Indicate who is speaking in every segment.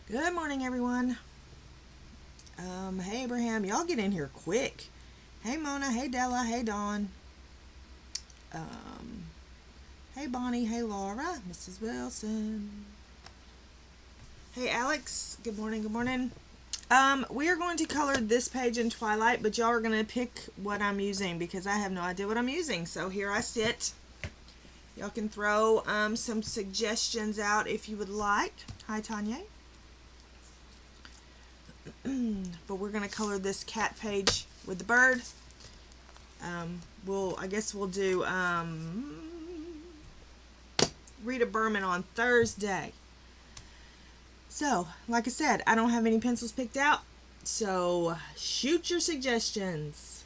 Speaker 1: Good morning, everyone. Hey, Abraham. Y'all get in here quick. Hey, Mona. Hey, Della. Hey, Dawn. Um, hey, Bonnie. Hey, Laura. Mrs. Wilson. Hey, Alex. Good morning. Good morning. We are going to color this page in Twilight, but y'all are going to pick what I'm using because I have no idea what I'm using. So here I sit. Y'all can throw some suggestions out if you would like. Hi, Tanya. But we're going to color this cat page with the bird. I guess we'll do Rita Berman on Thursday. So, like I said, I don't have any pencils picked out, so shoot your suggestions.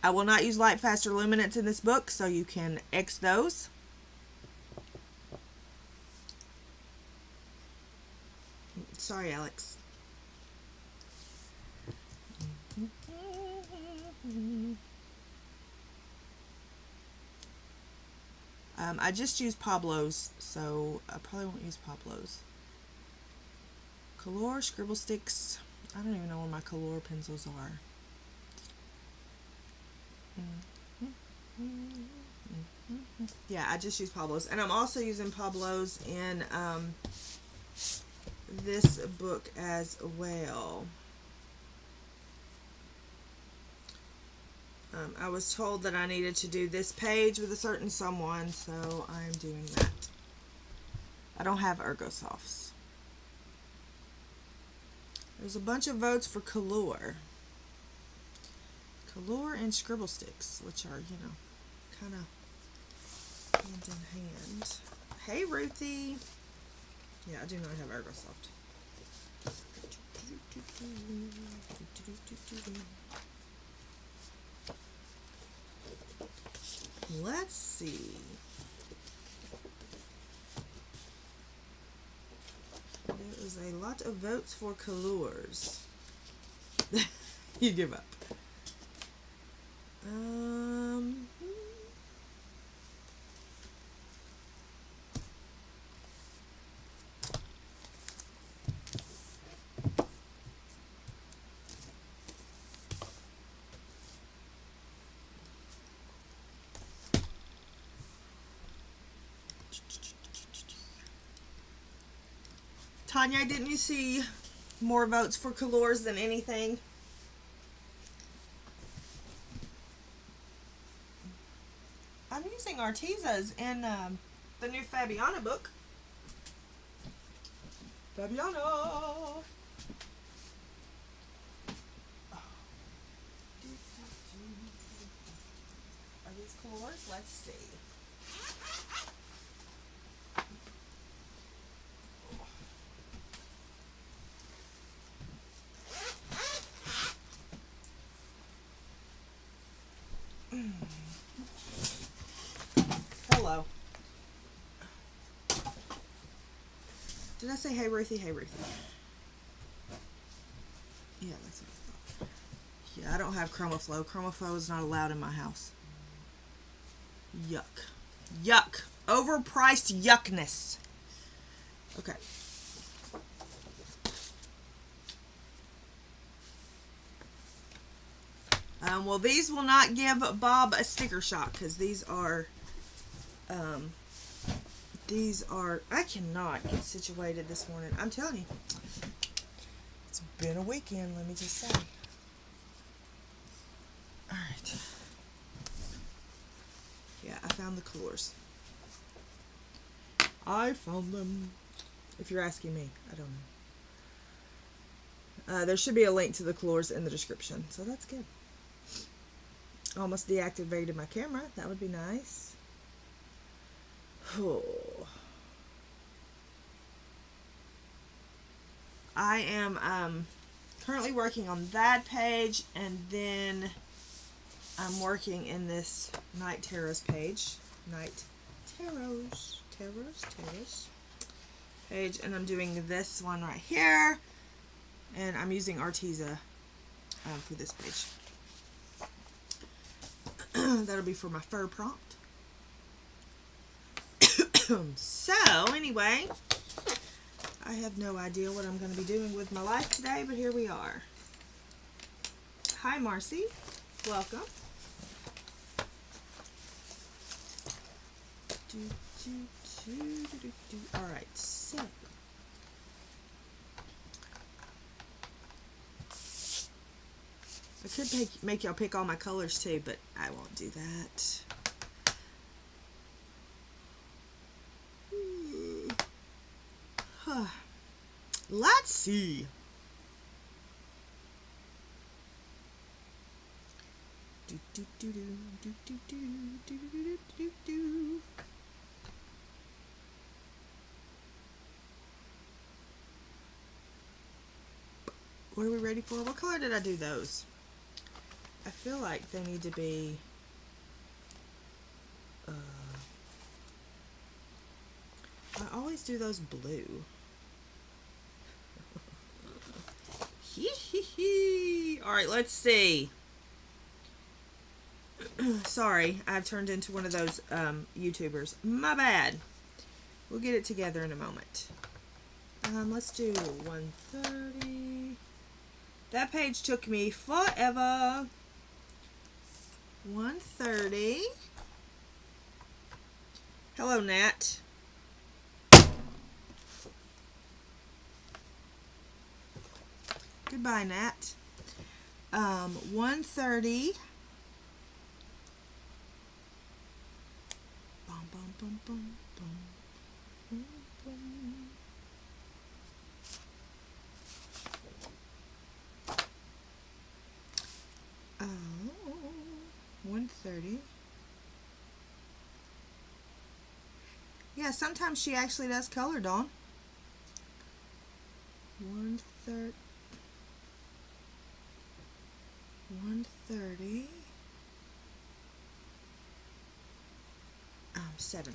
Speaker 1: I will not use light, fast, or luminance in this book, so you can X those. Sorry, Alex. I just used Pablo's, so I probably won't use Pablo's. Color, scribble sticks. I don't even know where my color pencils are. Yeah, I just use Pablo's. And I'm also using Pablo's in this book as well. I was told that I needed to do this page with a certain someone, so I'm doing that. I don't have Ergosofts. There's a bunch of votes for Color. Color and Scribble Sticks, which are, kind of hand in hand. Hey, Ruthie. Yeah, I do not have Ergosoft. Let's see. There is a lot of votes for colors. You give up. Tanya, didn't you see more votes for colors than anything? I'm using Artezas in the new Fabiana book. Fabiana! Are these colors? Let's see. Hello. Did I say hey, Ruthie? Hey, Ruthie. Yeah, that's what I thought. Yeah, I don't have ChromaFlow. ChromaFlow is not allowed in my house. Yuck. Yuck. Overpriced yuckness. Okay. Well, these will not give Bob a sticker shock because these are, I cannot get situated this morning. I'm telling you, it's been a weekend, let me just say. All right. Yeah, I found the colors. I found them. If you're asking me, I don't know. There should be a link to the colors in the description, so that's good. Almost deactivated my camera. That would be nice. Oh. I am currently working on that page, and then I'm working in this Night Terrors page. Night Terrors page, and I'm doing this one right here, and I'm using Arteza for this page. That'll be for my fur prompt. So, anyway, I have no idea what I'm going to be doing with my life today, but here we are. Hi, Marcy. Welcome. All right, so I could make y'all pick all my colors too, but I won't do that. Let's see. What are we ready for? What color did I do those? I feel like they need to be I always do those blue. Alright, let's see. Sorry, I've turned into one of those YouTubers. My bad. We'll get it together in a moment. Let's do 130. That page took me forever. 130. Hello, Nat. Goodbye, Nat. 130. Bum, bum, bum, bum, bum, bum, bum. 130. Yeah, sometimes she actually does color, Dawn. 130. 130. 7.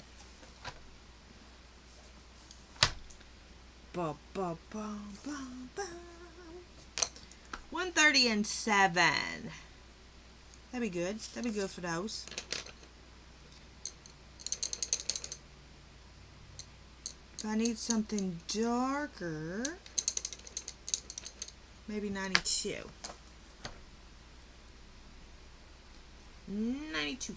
Speaker 1: Ba, ba, ba, ba, ba. 130 and 7. That'd be good. That'd be good for those. If I need something darker, maybe 92. 92.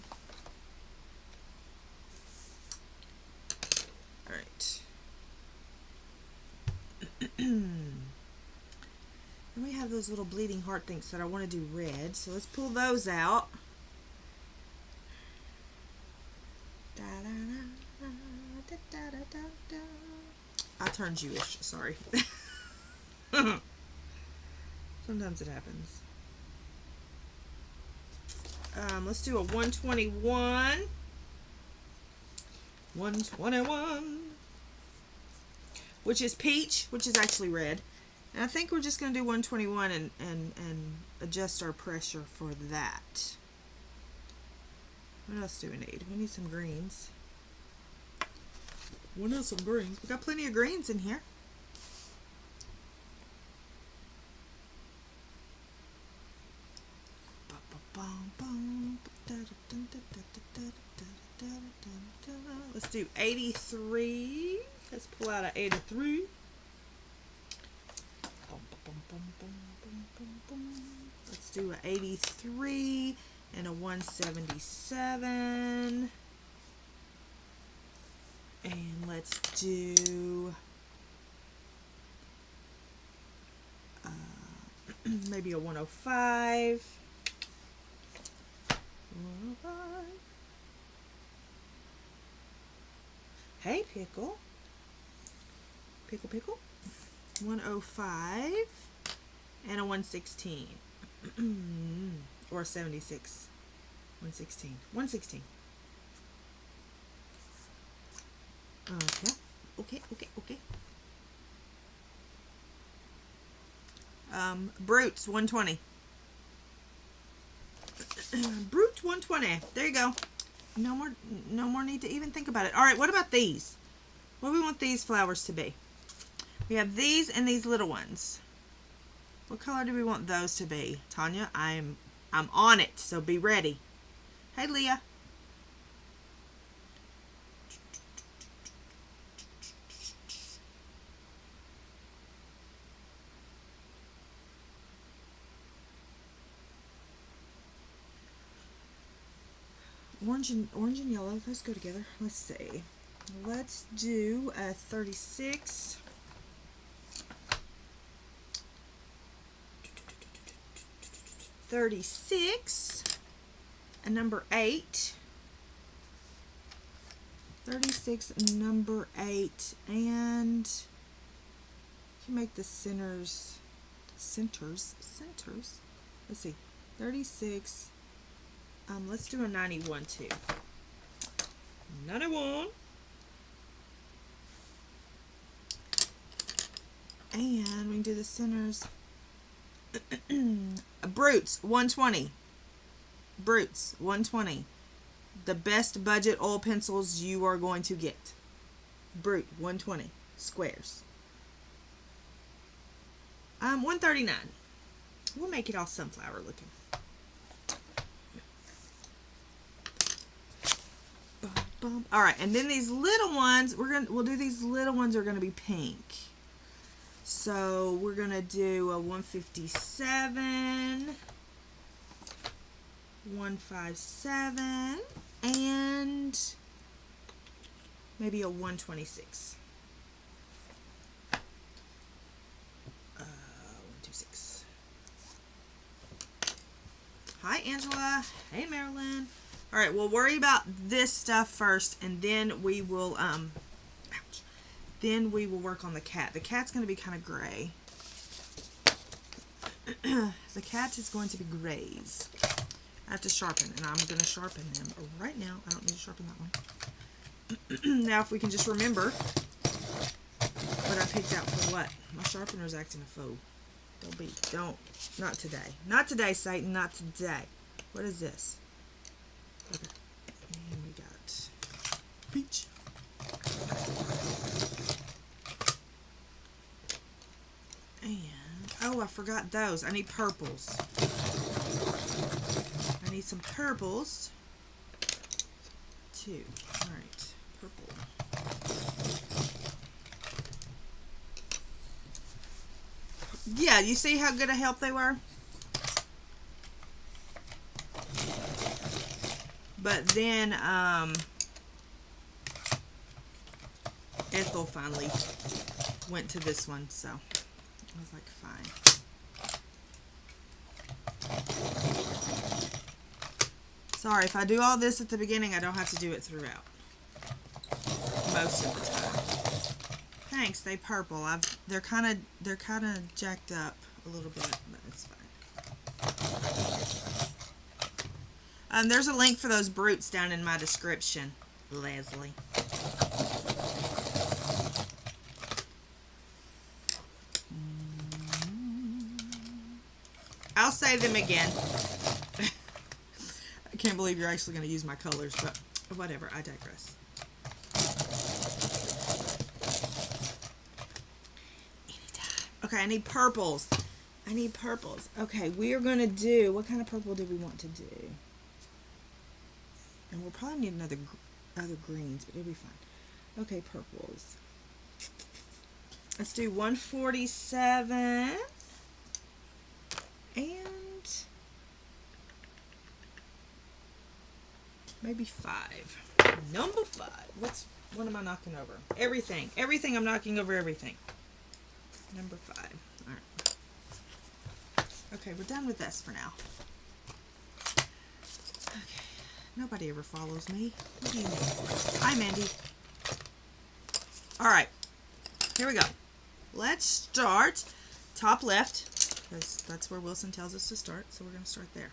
Speaker 1: All right. And we have those little bleeding heart things that I want to do red, so let's pull those out. I turned Jewish, sorry. Sometimes it happens. Let's do a 121. 121. Which is peach, which is actually red. And I think we're just going to do 121 and adjust our pressure for that. What else do we need? We need some greens. We need some greens. We got plenty of greens in here. Let's do 83. Let's pull out an 83. Let's do an 83 and a 177. And let's do maybe a 105. 105. Hey, Pickle. Pickle, Pickle. 105 and a 116. Or 76. 116. 116. Okay. Brutes 120. Brute 120. There you go. No more need to even think about it. All right, what about these? What do we want these flowers to be? We have these and these little ones. What color do we want those to be? Tanya, I'm on it, so be ready. Hey, Leah. orange and yellow, those go together. Let's see. Let's do a 36. And number 8. 36 and number 8, and you make the centers. Let's see, 36. Let's do a 91 too. 91. And we can do the centers. Brutes 120. Brutes 120. The best budget oil pencils you are going to get. Brute 120 squares. 139. We'll make it all sunflower looking. All right, and then these little ones, we'll do these little ones are going to be pink. So we're going to do a 157, 157, and maybe a 126. 126. Hi, Angela. Hey, Marilyn. All right, we'll worry about this stuff first, and then we will, then we will work on the cat. The cat's going to be kind of gray. The cat is going to be grays. I have to sharpen, and I'm going to sharpen them right now. I don't need to sharpen that one. Now, if we can just remember what I picked out for what. My sharpener's acting a fool. Not today. Not today, Satan, not today. What is this? Okay. And we got peach. And, oh, I forgot those. I need purples. I need some purples too. All right, purple. Yeah, you see how good a help they were? But then Ethel finally went to this one, so I was like, fine. Sorry, if I do all this at the beginning, I don't have to do it throughout. Most of the time. Thanks, they purple. They're kind of jacked up a little bit, but it's fine. There's a link for those brutes down in my description, Leslie. I'll say them again. I can't believe you're actually going to use my colors, but whatever, I digress. Okay, I need purples. Okay, we are going to do, what kind of purple do we want to do? And we'll probably need other greens, but it'll be fine. Okay, purples. Let's do 147. And maybe 5. Number 5. What am I knocking over? Everything. Everything, I'm knocking over everything. Number 5. All right. Okay, we're done with this for now. Okay. Nobody ever follows me. What do you mean? Hi, Mandy. All right. Here we go. Let's start top left, because that's where Wilson tells us to start, so we're going to start there.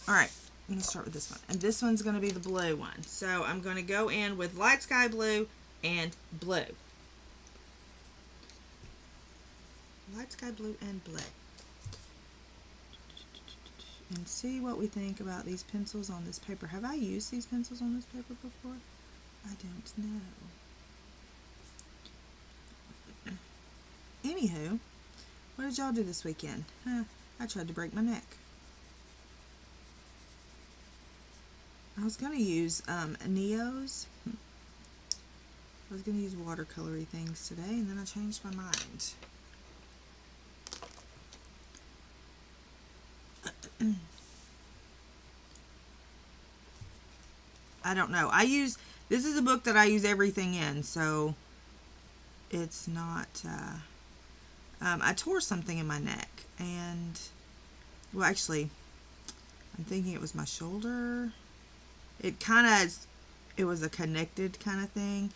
Speaker 1: All right. I'm going to start with this one. And this one's going to be the blue one. So I'm going to go in with light sky blue and blue. Light sky blue and blue. And see what we think about these pencils on this paper. Have I used these pencils on this paper before? I don't know. Anywho, what did y'all do this weekend? I tried to break my neck. I was going to use Neos. I was going to use watercolory things today, and then I changed my mind. I don't know. This is a book that I use everything in, so it's not, I tore something in my neck, and, well, actually, I'm thinking it was my shoulder. It was a connected kind of thing.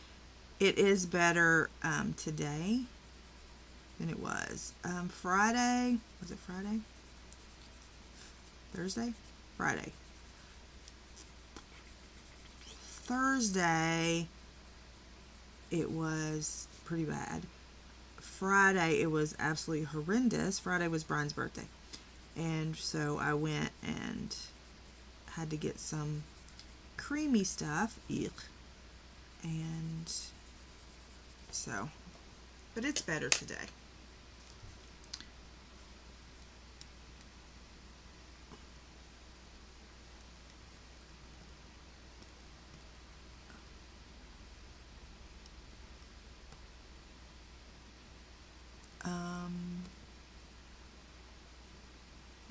Speaker 1: It is better today than it was. Friday, was it Friday? Thursday? Friday. Thursday, it was pretty bad. Friday, it was absolutely horrendous. Friday was Brian's birthday. And so I went and had to get some creamy stuff. Eek. And so, but it's better today.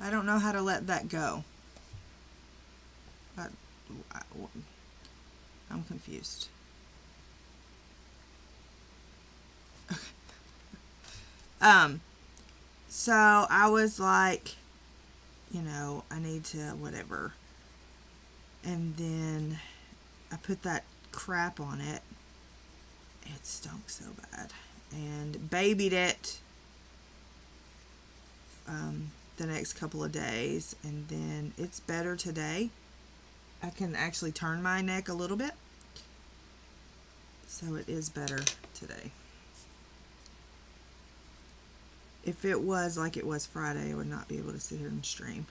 Speaker 1: I don't know how to let that go. I'm confused. Okay. So I was like, I need to whatever. And then I put that crap on it. It stunk so bad. And babied it the next couple of days, and then it's better today. I can actually turn my neck a little bit, so it is better today. If it was like it was Friday, I would not be able to sit here and stream.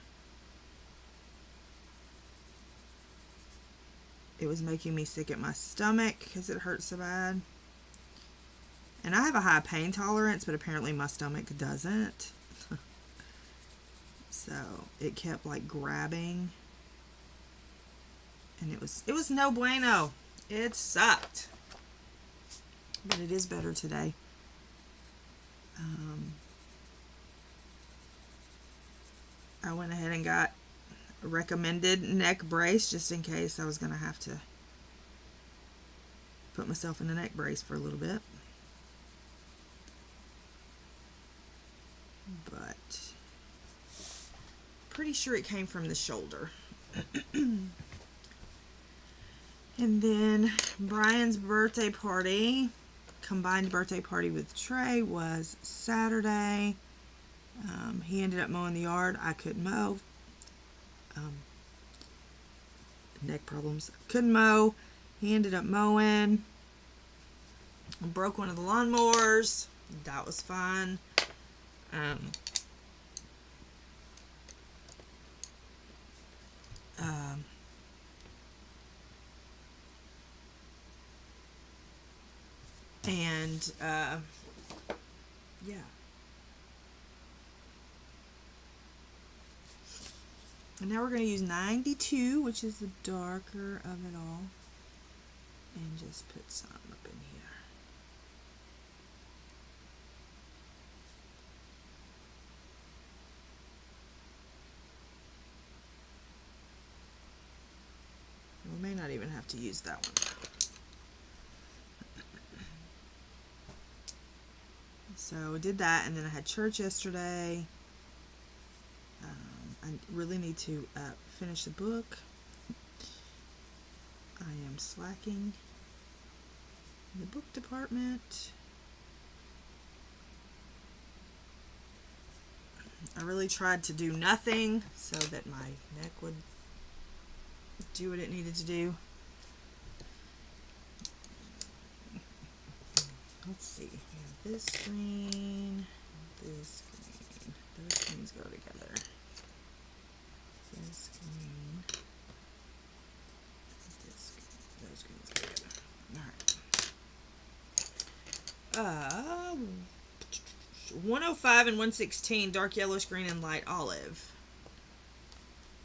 Speaker 1: It was making me sick at my stomach because it hurt so bad. And I have a high pain tolerance, but apparently my stomach doesn't. So it kept like grabbing, and it was no bueno. It sucked, but it is better today. I went ahead and got a recommended neck brace just in case I was going to have to put myself in a neck brace for a little bit. But pretty sure it came from the shoulder. And then Brian's birthday party, combined birthday party with Trey, was Saturday. He ended up mowing the yard. I couldn't mow. Neck problems. Couldn't mow. He ended up mowing. Broke one of the lawnmowers. That was fun. Yeah. And now we're going to use 92, which is the darker of it all, and just put some up in here. We may not even have to use that one. So I did that, and then I had church yesterday. I really need to finish the book. I am slacking in the book department. I really tried to do nothing so that my neck would do what it needed to do. Let's see. We have this screen, this screen. Those screens go together. This screen, this screen. Those screens go together. Alright. 105 and 116, dark yellowish green and light olive.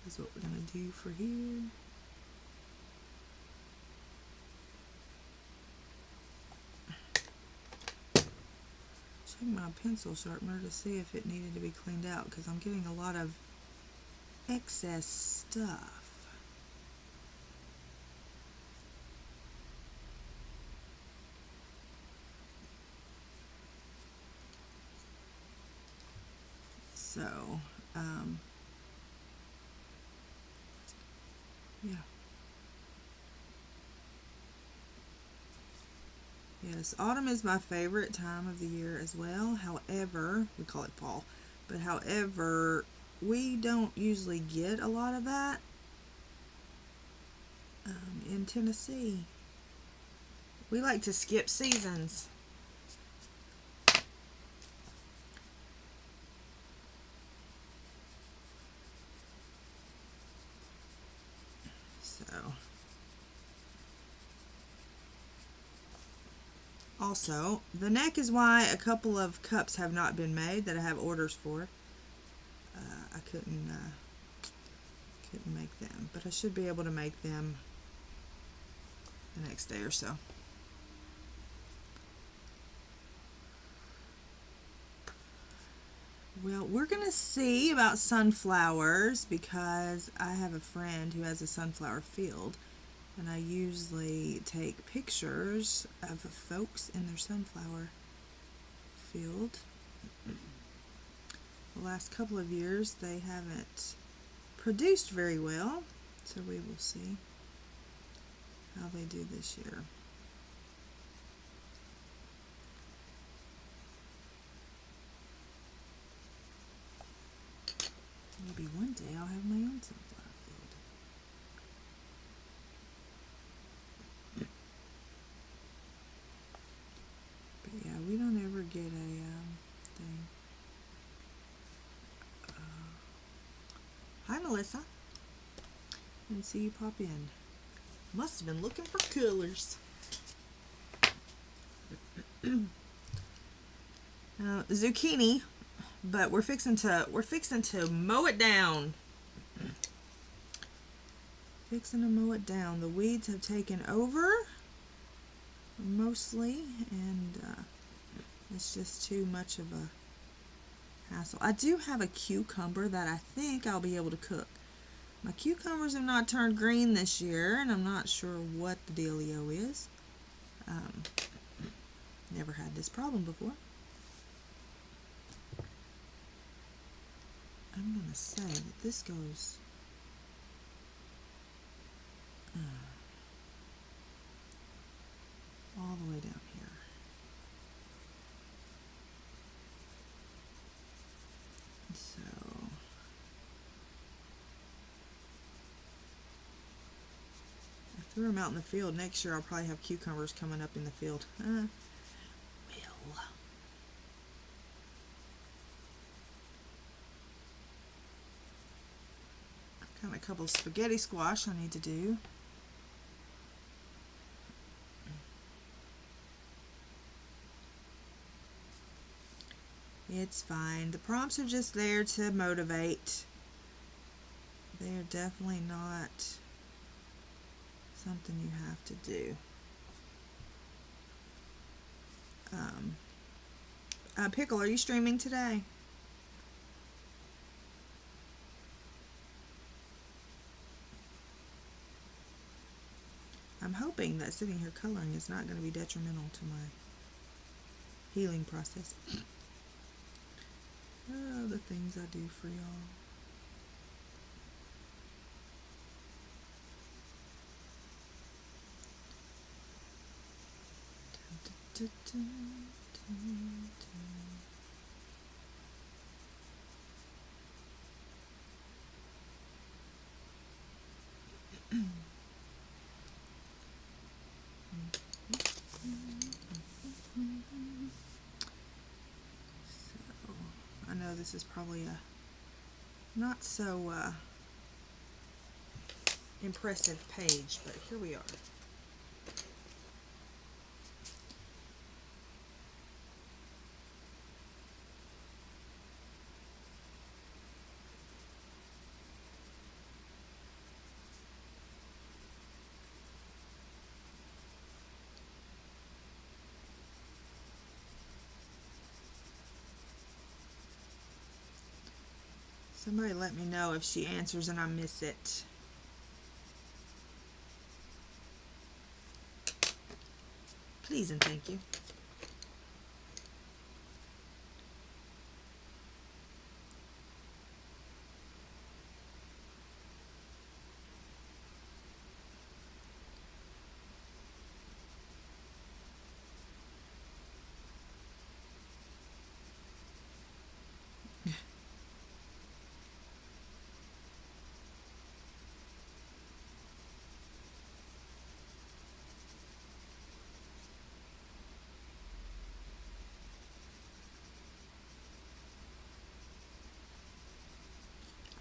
Speaker 1: Is what we're going to do for here. Check my pencil sharpener to see if it needed to be cleaned out, because I'm getting a lot of excess stuff. So, yeah. Yes, autumn is my favorite time of the year as well. However, we call it fall, but however, we don't usually get a lot of that in Tennessee. We like to skip seasons. So, also, the neck is why a couple of cups have not been made that I have orders for. I couldn't make them, but I should be able to make them the next day or so. Well, we're going to see about sunflowers because I have a friend who has a sunflower field, and I usually take pictures of folks in their sunflower field. The last couple of years they haven't produced very well, so we will see how they do this year. Maybe one day I'll have my own sunflower field. But yeah, we don't ever get a thing. Hi, Melissa. Didn't see you pop in. Must have been looking for colors. Zucchini, but we're fixing to mow it down. Fixing to mow it down. The weeds have taken over mostly, and it's just too much of a hassle. I do have a cucumber that I think I'll be able to cook. My cucumbers have not turned green this year, and I'm not sure what the dealio is. Never had this problem before. I'm going to say that this goes all the way down here. So I threw them out in the field. Next year I'll probably have cucumbers coming up in the field. Got a couple of spaghetti squash I need to do. It's fine. The prompts are just there to motivate. They are definitely not something you have to do. Pickle, are you streaming today? I'm hoping that sitting here coloring is not going to be detrimental to my healing process. Oh, the things I do for y'all. I know this is probably a not so impressive page, but here we are. Somebody let me know if she answers and I miss it. Please and thank you.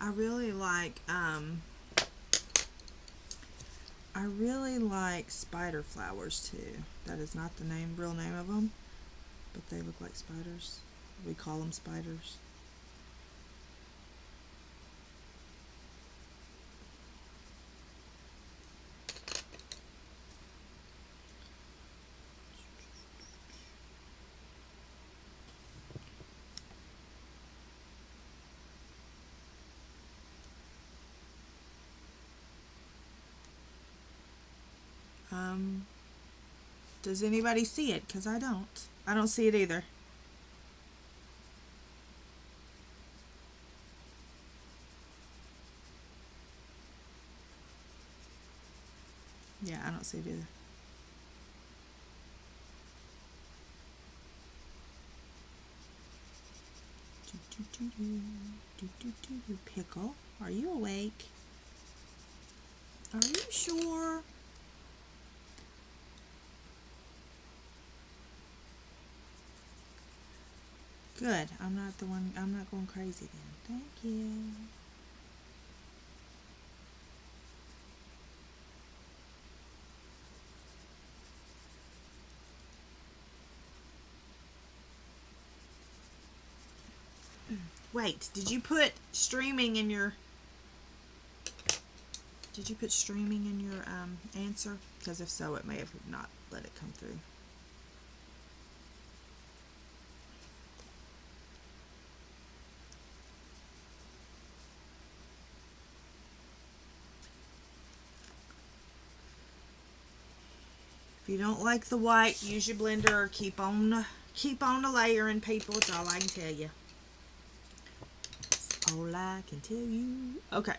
Speaker 1: I really like spider flowers too. That is not the real name of them, but they look like spiders. We call them spiders. Does anybody see it? Because I don't. I don't see it either. Yeah, I don't see it either. Pickle, are you awake? Are you sure? Good. I'm not going crazy then. Thank you. Wait, did you put streaming in your answer? Because if so, it may have not let it come through. If you don't like the white, use your blender or keep on layering, people. It's all I can tell you. That's all I can tell you. Okay.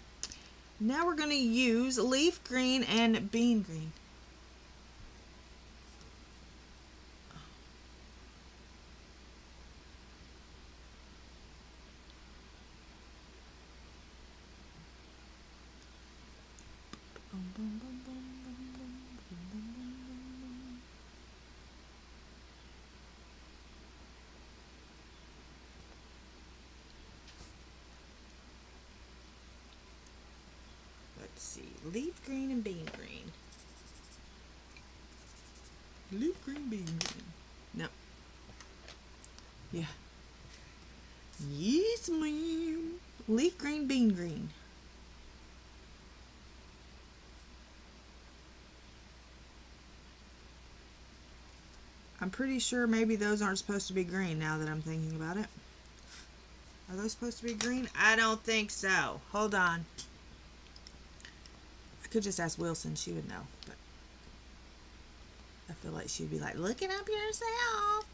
Speaker 1: Now we're going to use leaf green and bean green. Let's see, leaf green and bean green. Leaf green, bean green. No. Yeah. Yes, ma'am. Leaf green, bean green. I'm pretty sure maybe those aren't supposed to be green now that I'm thinking about it. Are those supposed to be green? I don't think so. Hold on. I could just ask Wilson. She would know. But I feel like she'd be like, look it up yourself.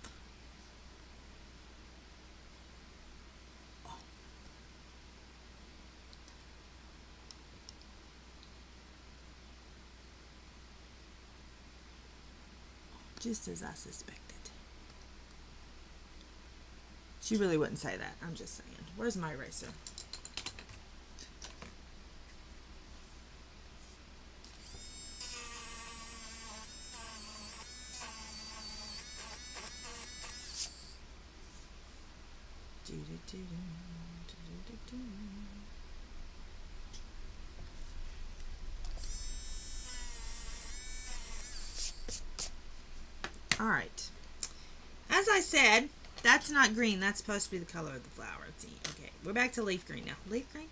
Speaker 1: Oh. Just as I suspected. She really wouldn't say that. I'm just saying. Where's my eraser? All right. As I said, that's not green. That's supposed to be the color of the flower. Let's see. Okay, we're back to leaf green now. Leaf green?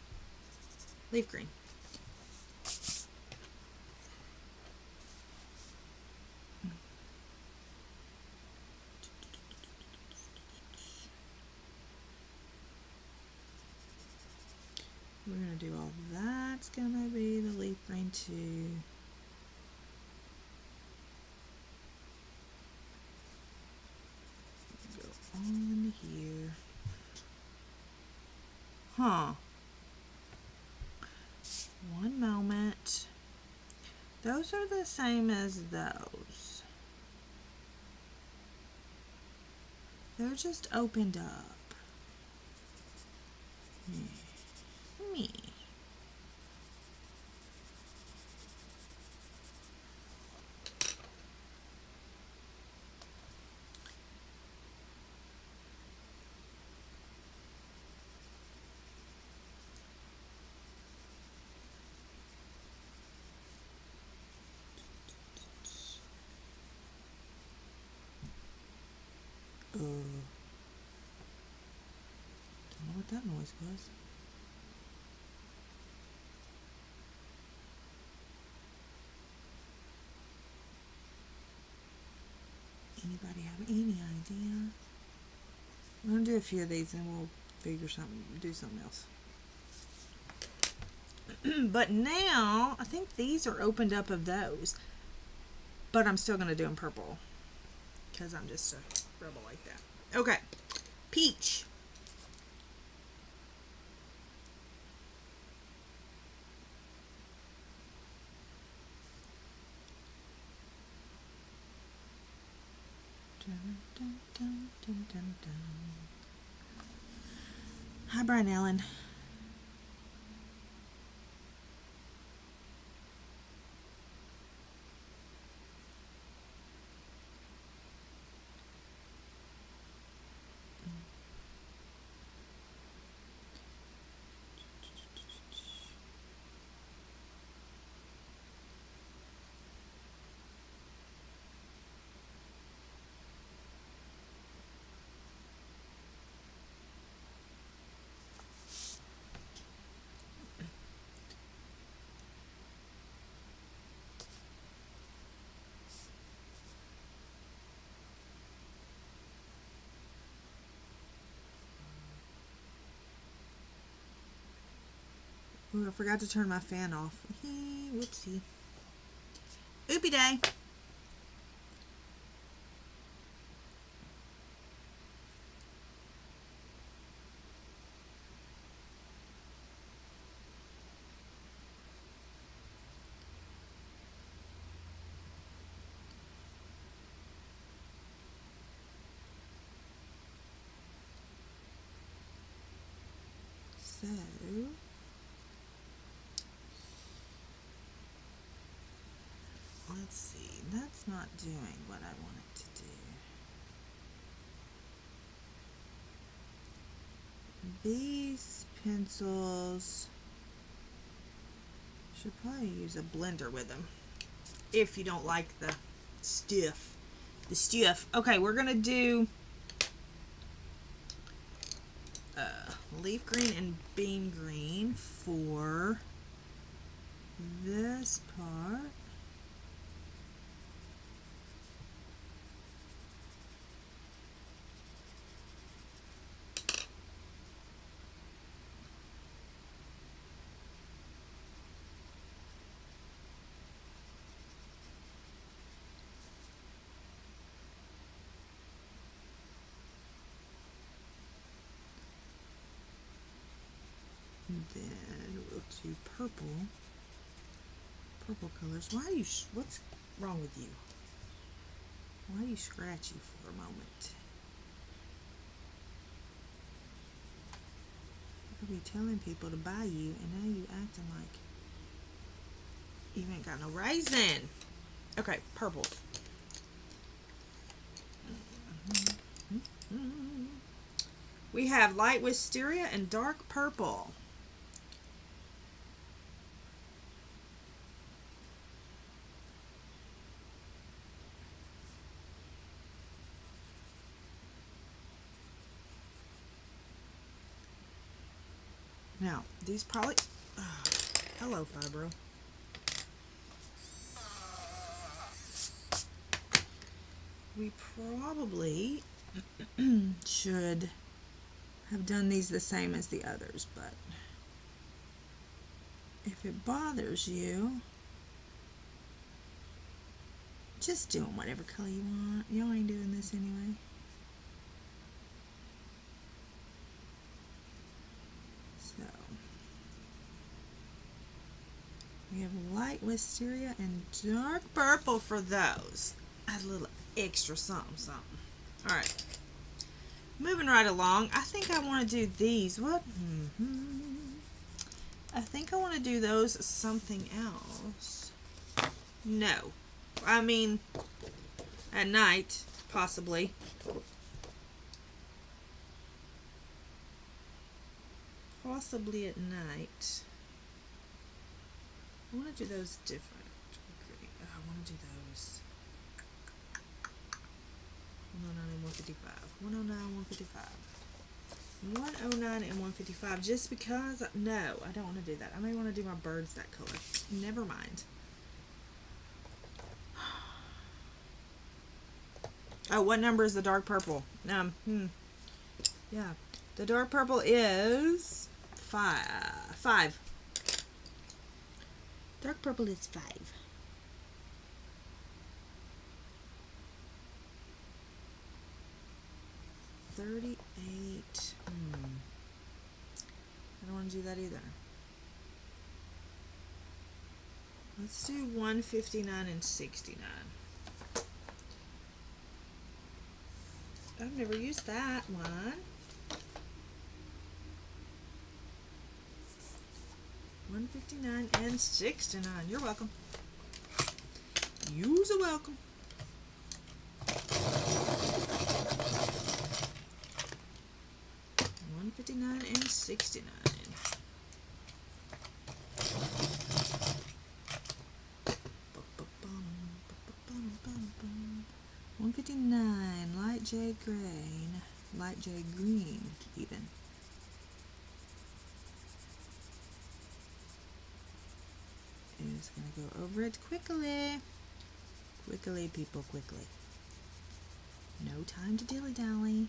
Speaker 1: Leaf green. We're going to do all that's going to be the leaf green too. Go all in here. Huh. One moment. Those are the same as those. They're just opened up. Me. that noise was. Anybody have any idea? We're gonna do a few of these and we'll figure something, do something else. But now I think these are opened up of those, but I'm still gonna do them purple because I'm just a rebel like that. Okay, peach. Dun, dun, dun, dun, dun, dun. Hi, Brian Allen. Ooh, I forgot to turn my fan off. Whoopsie. Oopie day. So let's see, that's not doing what I want it to do. These pencils, should probably use a blender with them if you don't like the stiff. Okay, we're gonna do leaf green and bean green for this part. And then we'll do purple colors. Why are you, what's wrong with you? Why are you scratchy for a moment? I'll be telling people to buy you, and now you acting like you ain't got no raisin. Okay, purple. We have light wisteria and dark purple. Now, these probably, hello, Fibro. We probably should have done these the same as the others, but if it bothers you, just do them whatever color you want. Y'all ain't doing this anyway. So, we have light wisteria and dark purple for those. Add a little extra something, something. All right. Moving right along, I think I want to do these. What? I think I want to do those something else. No. I mean, at night, possibly. Possibly at night. I want to do those different. I want to do those. 109 and 155. 109 and 155. 109 and 155, just because, no, I don't want to do that. I may want to do my birds that color. Never mind. Oh, what number is the dark purple? Yeah, the dark purple is 5. Dark purple is 5. $38. I don't want to do that either. Let's do 159 and 69. I've never used that one. 159 and 69. You're welcome. You're welcome. $159 and 69. $159, light jade green, light jade green even. Is going to go over it quickly. Quickly, people, quickly. No time to dilly-dally.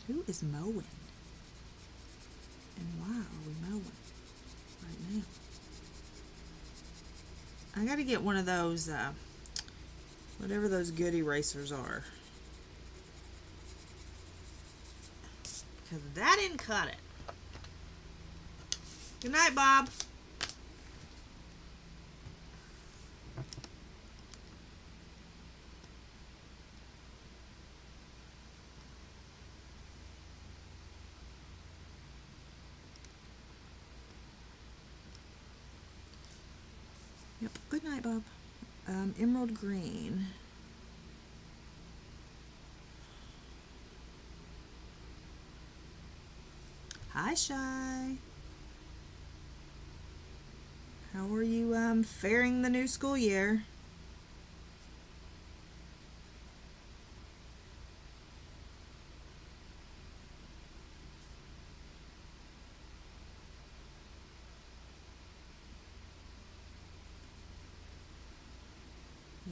Speaker 1: Who is mowing? And why are we mowing right now? I gotta get one of those, whatever those good erasers are. Because that didn't cut it. Good night, Bob. Yep, good night, Bob. Emerald green. Hi, Shy. How are you faring the new school year?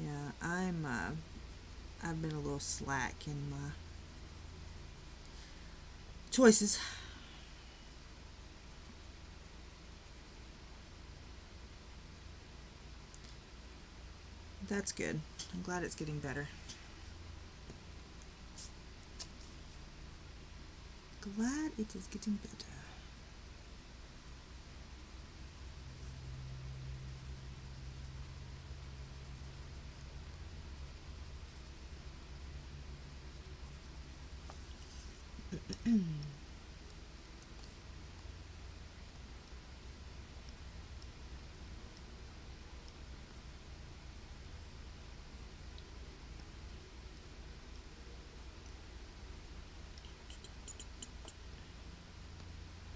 Speaker 1: Yeah, I've been a little slack in my choices. That's good. I'm glad it's getting better. Glad it is getting better.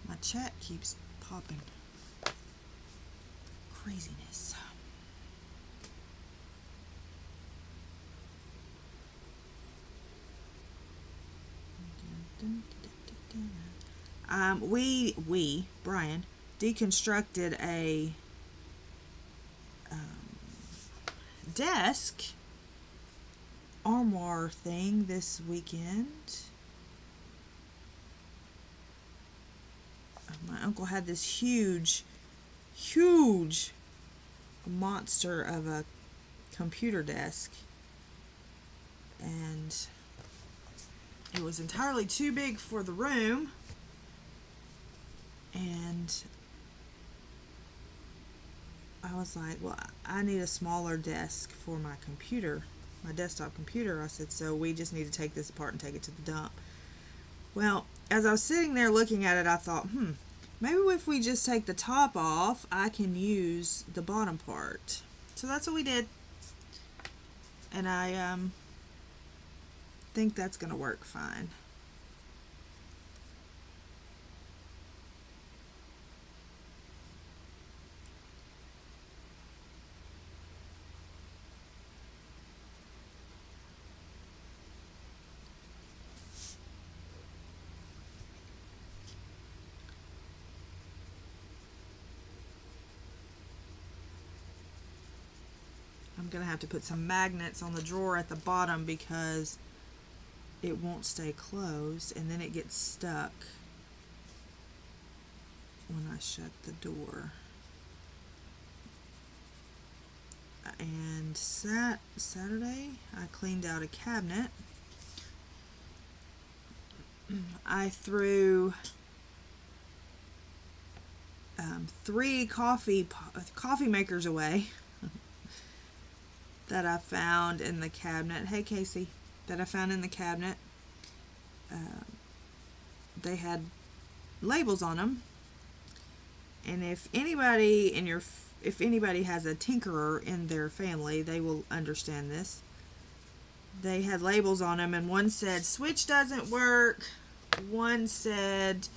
Speaker 1: My chat keeps popping. Craziness. Brian, deconstructed a desk armoire thing this weekend. My uncle had this huge monster of a computer desk, and it was entirely too big for the room, and I was like, well, I need a smaller desk for my computer, my desktop computer. I said, so we just need to take this apart and take it to the dump. Well, as I was sitting there looking at it, I thought, maybe if we just take the top off, I can use the bottom part. So that's what we did. And I think that's going to work fine. I'm going to have to put some magnets on the drawer at the bottom because it won't stay closed and then it gets stuck when I shut the door. And Saturday I cleaned out a cabinet. I threw 3 coffee makers away that I found in the cabinet. Hey Casey, that I found in the cabinet. They had labels on them, and if anybody has a tinkerer in their family, they will understand this. They had labels on them, and one said switch doesn't work, one said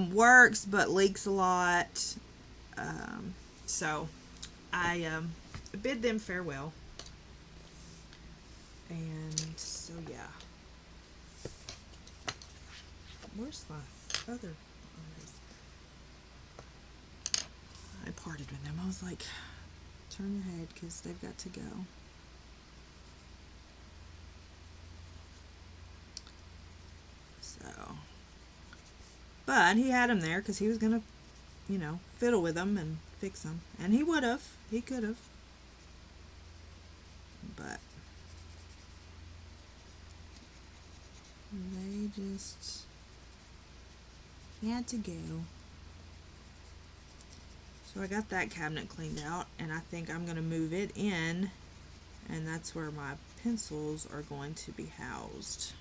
Speaker 1: works but leaks a lot. So I bid them farewell, and so yeah. Where's my other artist? I parted with them. I was like, turn your head because they've got to go. So, but he had them there because he was gonna, you know, fiddle with them and fix them, and he would have. He could have. But they just had to go. So I got that cabinet cleaned out, and I think I'm going to move it in, and that's where my pencils are going to be housed.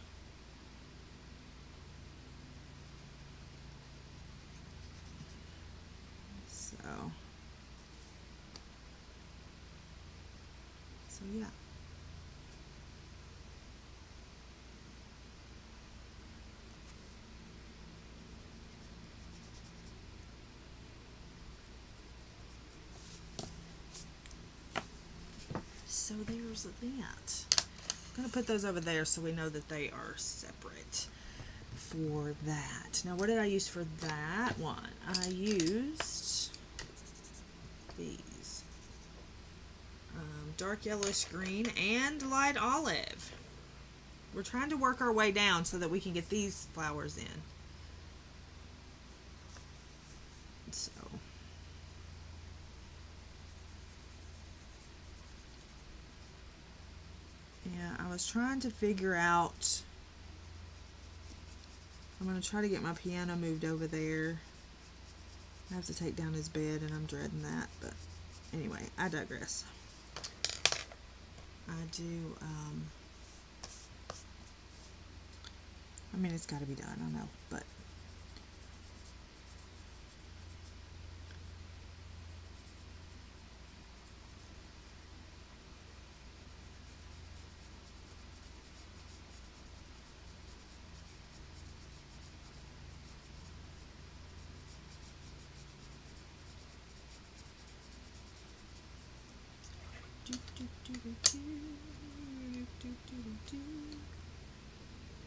Speaker 1: So yeah. So there's that. I'm going to put those over there so we know that they are separate for that. Now, what did I use for that one? I used these. Dark yellowish green and light olive. We're trying to work our way down so that we can get these flowers in. So yeah, I was trying to figure out, I'm going to try to get my piano moved over there. I have to take down his bed and I'm dreading that, but anyway, I digress. I do, I mean, it's got to be done, I know, but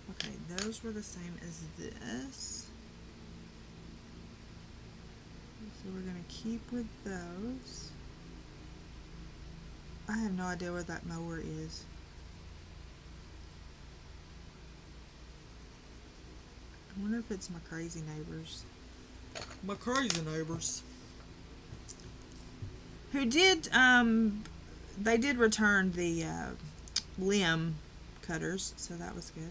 Speaker 1: okay, those were the same as this. So we're going to keep with those. I have no idea where that mower is. I wonder if it's my crazy neighbors. My crazy neighbors. Who did, they did return the limb cutters, so that was good.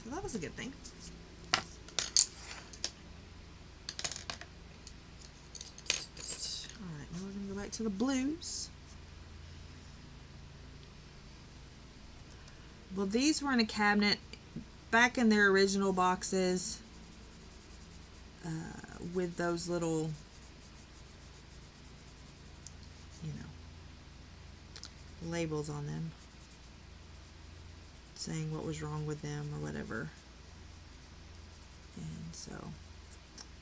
Speaker 1: So that was a good thing. Alright, now we're going to go back to the blues. Well, these were in a cabinet back in their original boxes with those little labels on them saying what was wrong with them or whatever. And so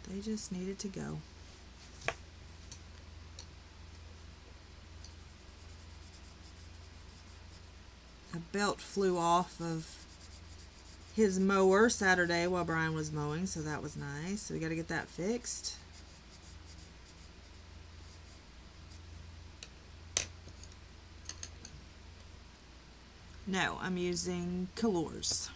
Speaker 1: they just needed to go. A belt flew off of his mower Saturday while Brian was mowing, so that was nice. So we got to get that fixed. No, I'm using colors.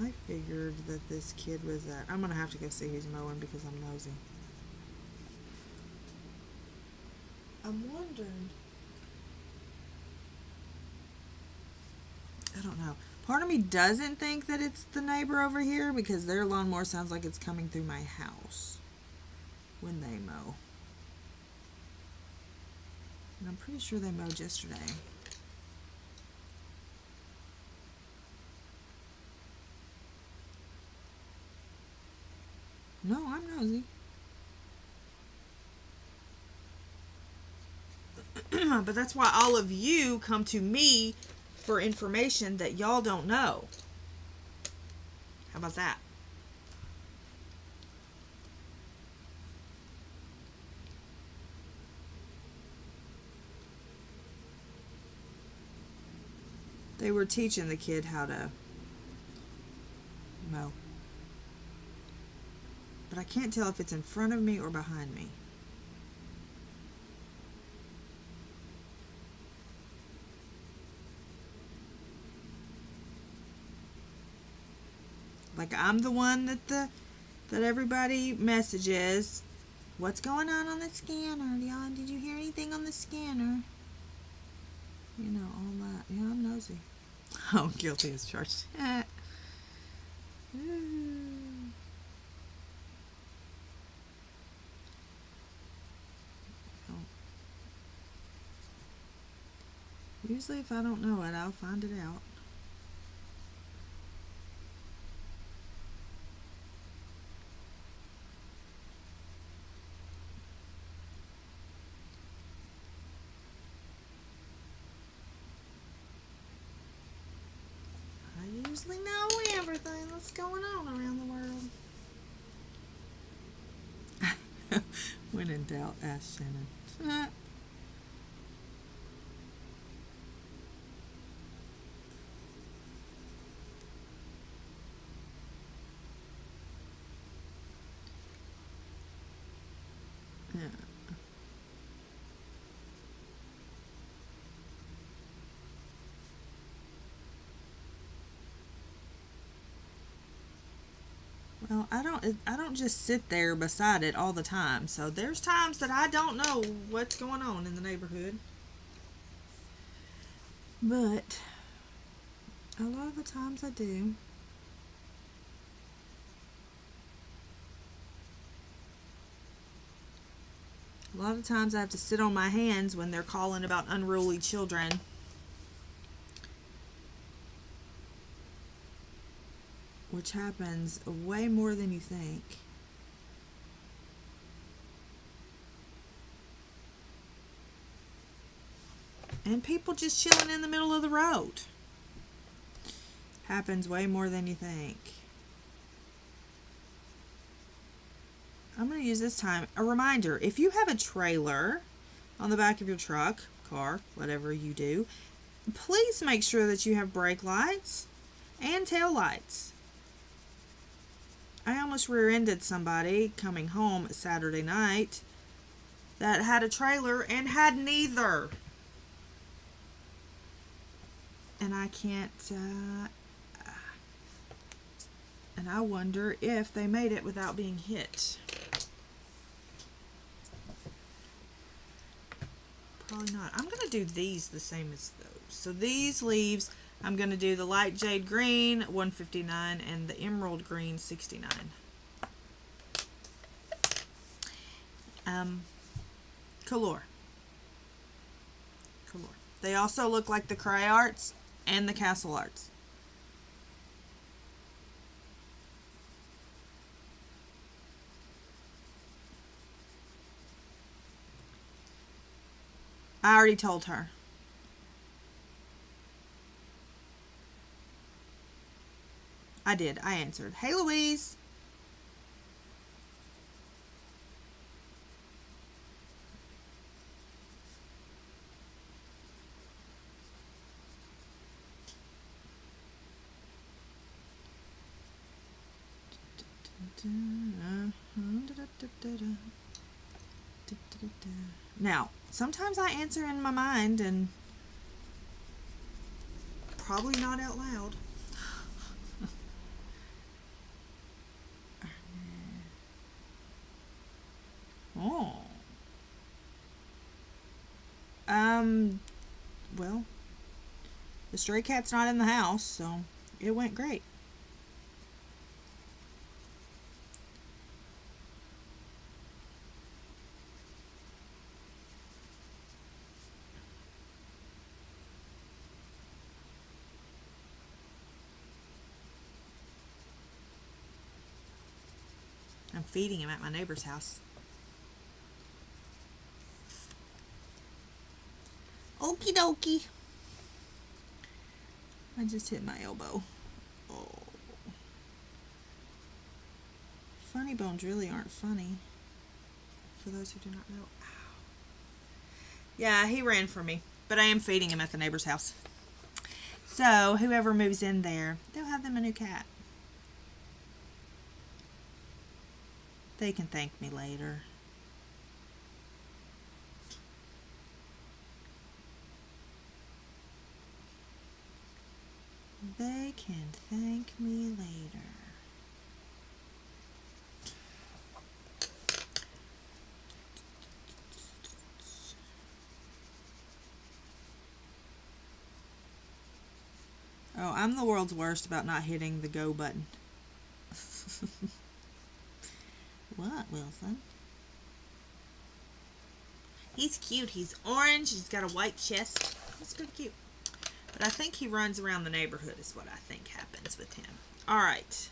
Speaker 1: I figured that this kid was at... I'm going to have to go see who's mowing because I'm nosy. I'm wondering... I don't know. Part of me doesn't think that it's the neighbor over here because their lawnmower sounds like it's coming through my house when they mow. And I'm pretty sure they mowed yesterday. No, I'm nosy. But that's why all of you come to me for information that y'all don't know. How about that? They were teaching the kid how to mow. But I can't tell if it's in front of me or behind me. Like I'm the one that everybody messages. What's going on the scanner? Did you hear anything on the scanner? You know, all that. Yeah, I'm nosy. Oh, guilty as charged. Usually if I don't know it, I'll find it out. I usually know everything that's going on around the world. When in doubt, ask Shannon. Yeah. Well, I don't just sit there beside it all the time. So there's times that I don't know what's going on in the neighborhood. But a lot of the times I do. A lot of times I have to sit on my hands when they're calling about unruly children. Which happens way more than you think. And people just chilling in the middle of the road. Happens way more than you think. I'm going to use this time a reminder. If you have a trailer on the back of your truck, car, whatever you do, please make sure that you have brake lights and tail lights. I almost rear-ended somebody coming home Saturday night that had a trailer and had neither. And I can't, and I wonder if they made it without being hit. Probably not. I'm going to do these the same as those. So these leaves, I'm going to do the light jade green, 159, and the emerald green, 69. Color. They also look like the cray arts and the castle arts. I already told her. I did. I answered. Hey, Louise. Now, sometimes I answer in my mind and probably not out loud. Oh. Well, the stray cat's not in the house, so it went great. I'm feeding him at my neighbor's house. Okie dokie. I just hit my elbow. Oh. Funny bones really aren't funny. For those who do not know. Ow. Yeah, he ran from me. But I am feeding him at the neighbor's house. So, whoever moves in there, they'll have them a new cat. They can thank me later. They can thank me later. Oh, I'm the world's worst about not hitting the go button. What, Wilson? He's cute. He's orange. He's got a white chest. He's pretty cute. But I think he runs around the neighborhood is what I think happens with him. All right.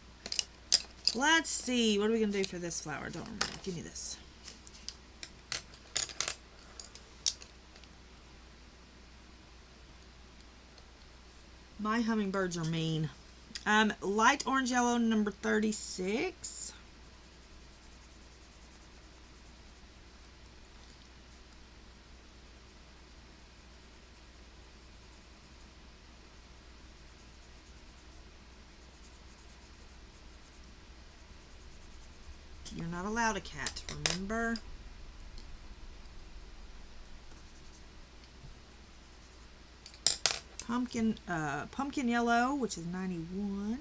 Speaker 1: Let's see. What are we going to do for this flower? Don't remember. Give me this. My hummingbirds are mean. Light orange yellow, number 36. You're not allowed a cat, remember? Pumpkin yellow, which is 91.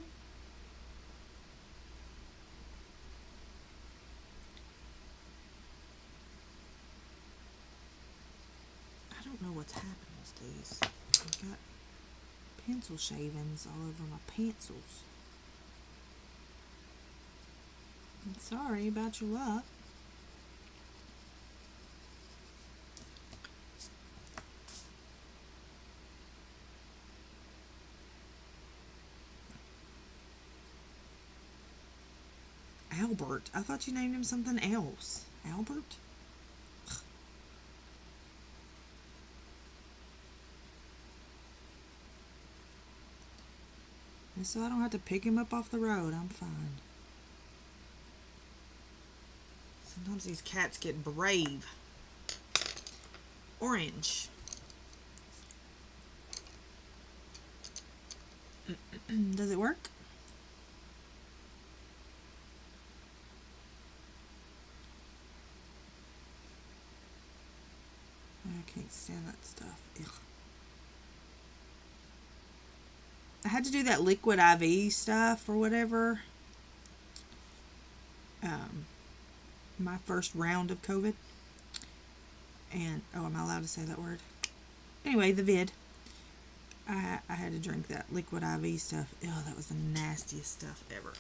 Speaker 1: I don't know what's happening with these. I've got pencil shavings all over my pencils. I'm sorry about your luck. Albert. I thought you named him something else. Albert? Ugh. And so I don't have to pick him up off the road. I'm fine. Sometimes these cats get brave. Orange. Does it work? stand that stuff. Ugh. I had to do that liquid IV stuff or whatever. My first round of COVID. And, oh, am I allowed to say that word? Anyway, the vid. I had to drink that liquid IV stuff. Ew, that was the nastiest stuff ever.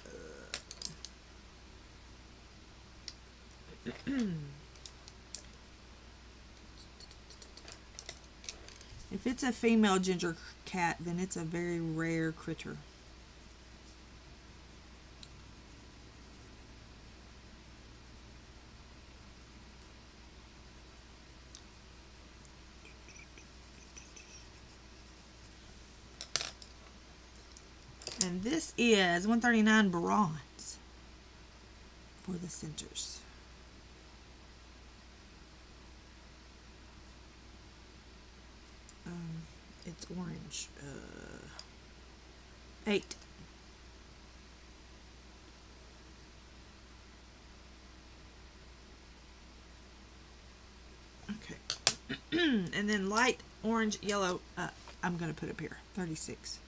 Speaker 1: If it's a female ginger cat, then it's a very rare critter. And this is 139 bronze for the centers. It's orange. 8. Okay. And then light orange, yellow, I'm going to put up here, 36.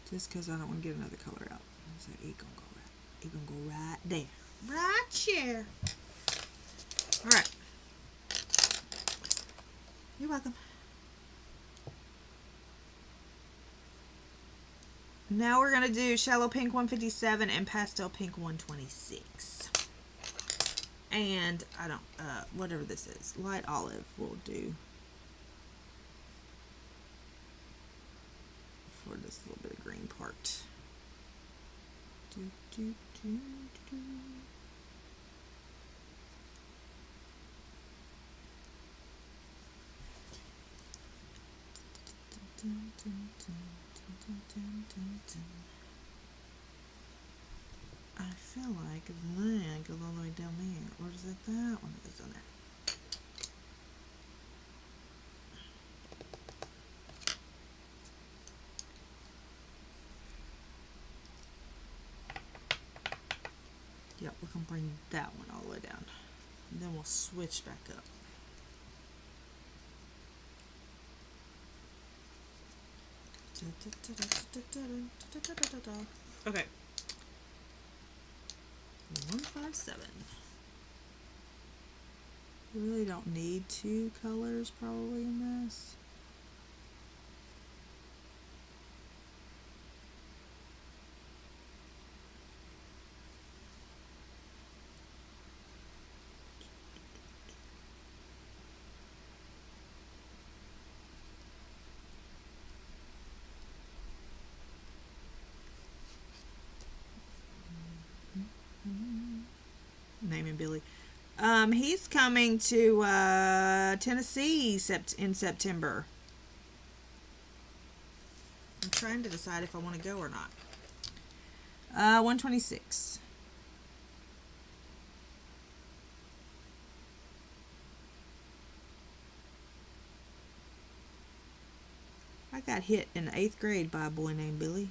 Speaker 1: Just because I don't want to get another color out. So it gonna go right there. Right here. Alright. You're welcome. Now we're going to do Shallow Pink 157 and Pastel Pink 126. And I don't, whatever this is, Light Olive will do for this little bit of green part. I feel like that goes all the way down there. Or is it that one that goes down there? Yep, we can bring that one all the way down. And then we'll switch back up. Okay. 157. We really don't need 2 colors probably in this. Naming Billy. He's coming to Tennessee in September. I'm trying to decide if I want to go or not. 126. I got hit in the 8th grade by a boy named Billy.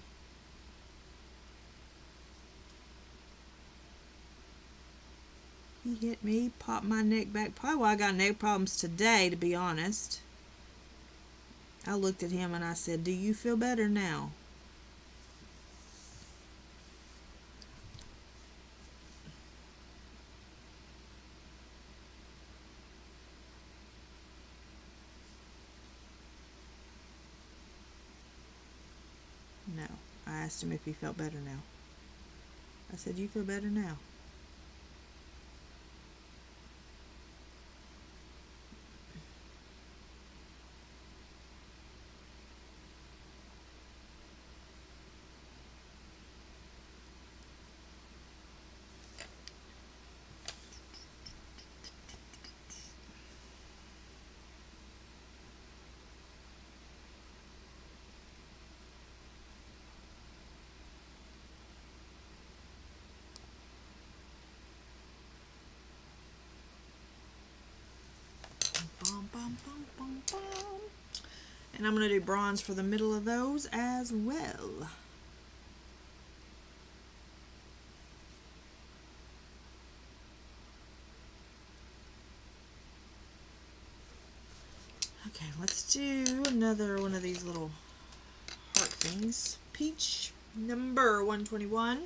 Speaker 1: He hit me, popped my neck back. Probably why I got neck problems today, to be honest. I looked at him and I said, "Do you feel better now?" No. I asked him if he felt better now. I said, "You feel better now?" And I'm going to do bronze for the middle of those as well. Okay, let's do another one of these little heart things. Peach number 121.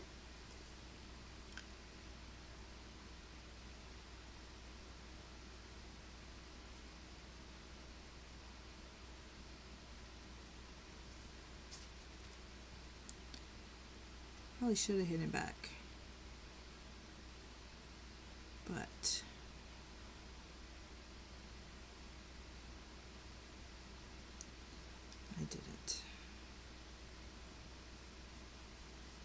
Speaker 1: Probably should have hit him back, but I didn't.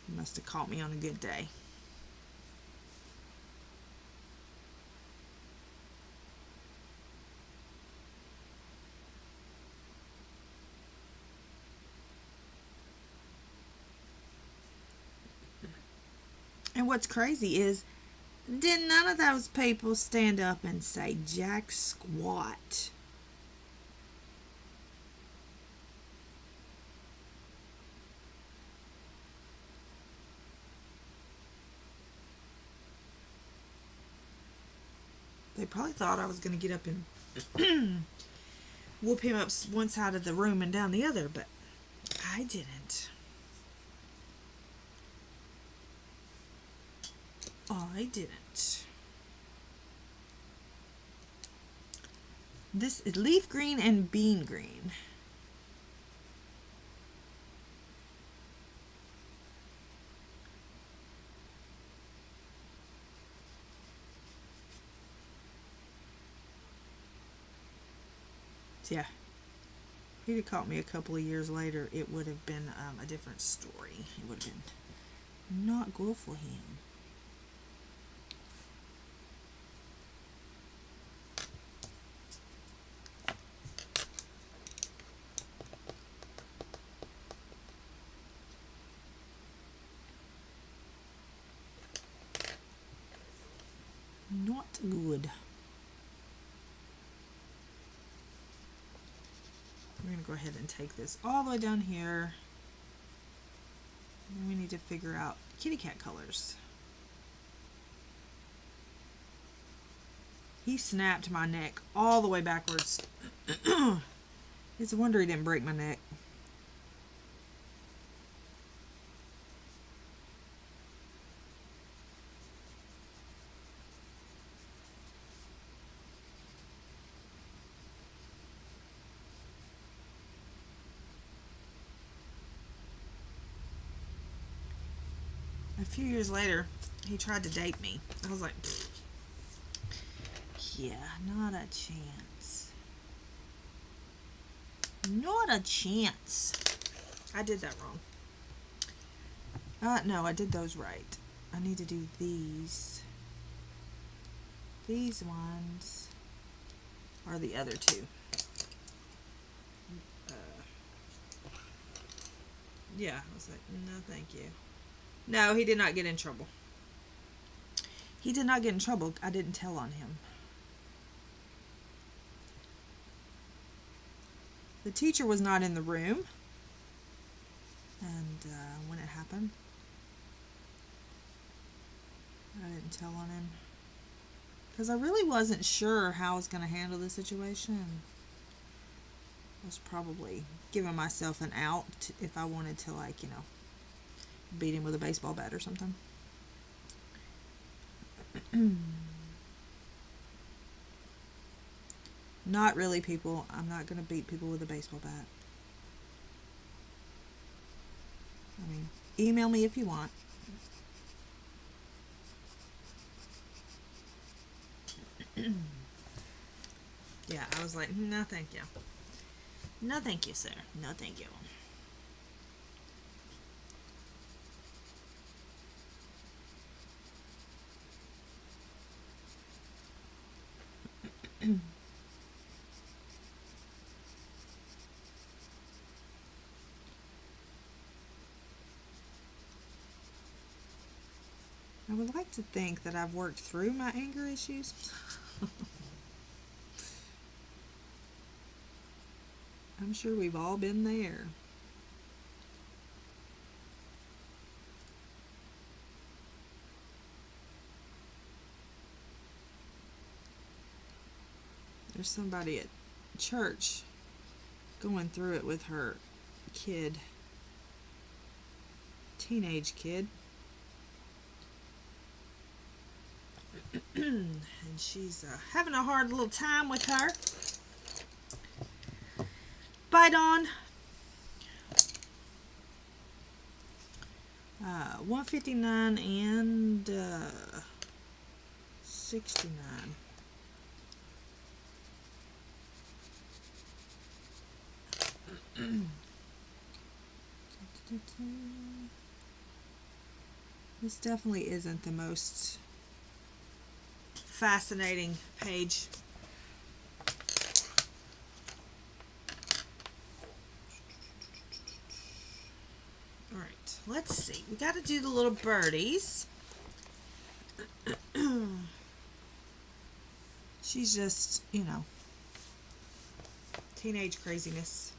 Speaker 1: He must have caught me on a good day. And what's crazy is, did none of those people stand up and say jack squat? They probably thought I was going to get up and whoop him up one side of the room and down the other, but I didn't. I didn't. This is leaf green and bean green. Yeah, if he'd have caught me a couple of years later, it would have been a different story. It would have been not good for him. Not good. We're going to go ahead and take this all the way down here. And we need to figure out kitty cat colors. He snapped my neck all the way backwards. It's a wonder he didn't break my neck. A few years later, he tried to date me. I was like, yeah, not a chance. Not a chance. I did that wrong. No, I did those right. I need to do these. These ones are the other two. Yeah, I was like, no, thank you. No, he did not get in trouble. He did not get in trouble. I didn't tell on him. The teacher was not in the room. And when it happened, I didn't tell on him. Because I really wasn't sure how I was going to handle the situation. I was probably giving myself an out if I wanted to, like, you know, beat him with a baseball bat or something. Not really, people. I'm not going to beat people with a baseball bat. I mean, email me if you want. Yeah, I was like, no thank you. No thank you, sir. No thank you. I would like to think that I've worked through my anger issues. I'm sure we've all been there. There's somebody at church going through it with her kid, teenage kid. And she's having a hard little time with her. Bite on. 159 and 69. This definitely isn't the most fascinating page. All right, let's see. We got to do the little birdies. She's just, you know, teenage craziness.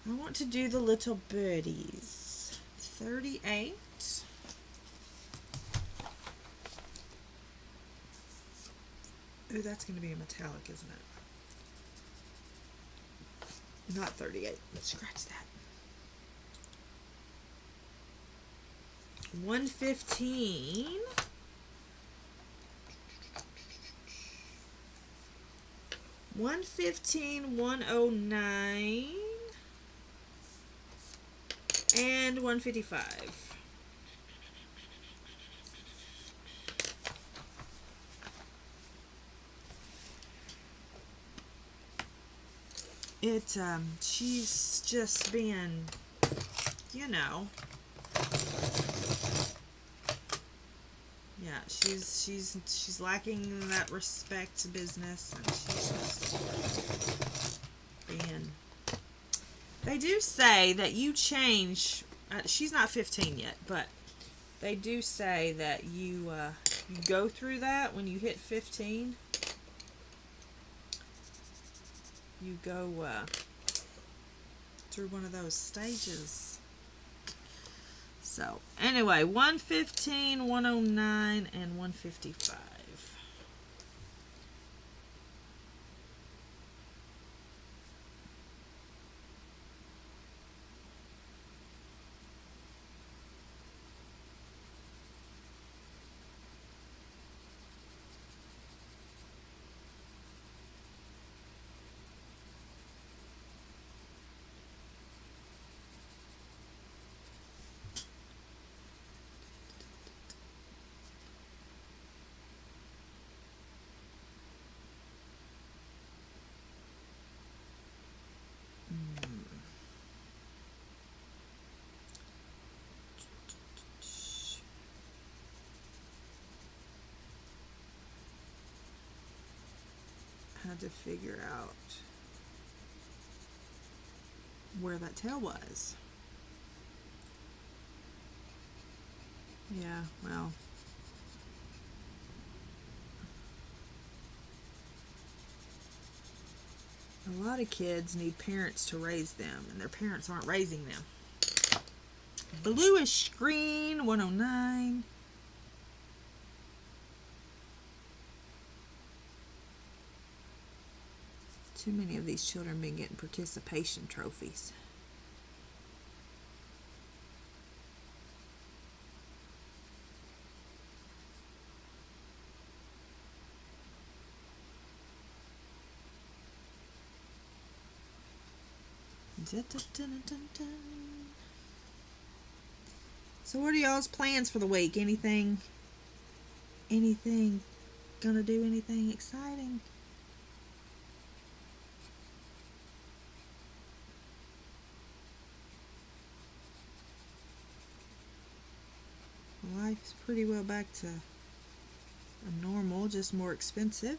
Speaker 1: I want to do the little birdies. 38. Ooh, that's going to be a metallic, isn't it? Not 38. Let's scratch that. 115. 115, 109, and 155. She's just being, you know, yeah, she's lacking that respect business, and she's just being. They do say that you change. She's not 15 yet, but they do say that you go through that when you hit 15. You go through one of those stages. So, anyway, 115, 109, and 155. Had to figure out where that tail was. Yeah, well, a lot of kids need parents to raise them, and their parents aren't raising them. Bluish green, 109. Too many of these children been getting participation trophies. Dun, dun, dun, dun, dun. So what are y'all's plans for the week? Anything gonna do anything exciting? Life's pretty well back to a normal, just more expensive.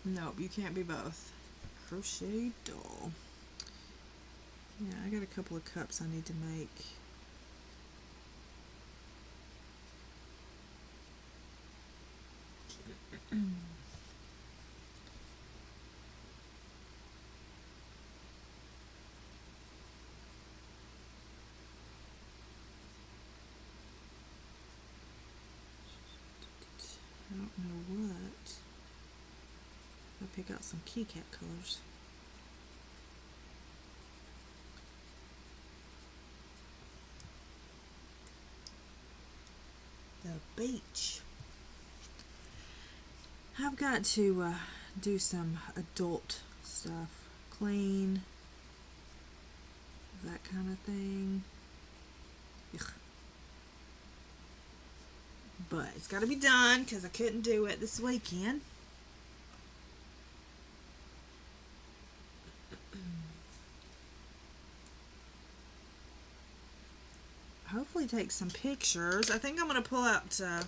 Speaker 1: Nope, you can't be both. Crochet doll. Yeah, I got a couple of cups I need to make. pick out some kitty cat colors. The beach. I've got to do some adult stuff. Clean. That kind of thing. Ugh. But it's got to be done because I couldn't do it this weekend. Hopefully take some pictures. I think I'm going to pull out, I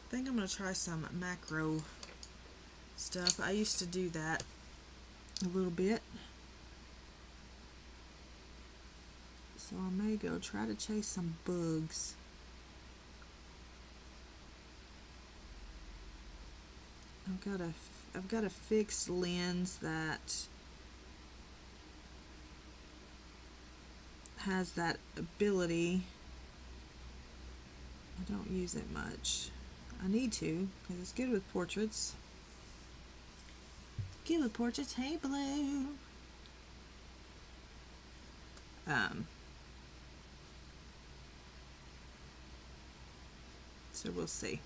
Speaker 1: think I'm going to try some macro stuff. I used to do that a little bit. So I may go try to chase some bugs. I've got a fixed lens that has that ability. I don't use it much. I need to because it's good with portraits. Good with portraits. Hey, Blue. So we'll see.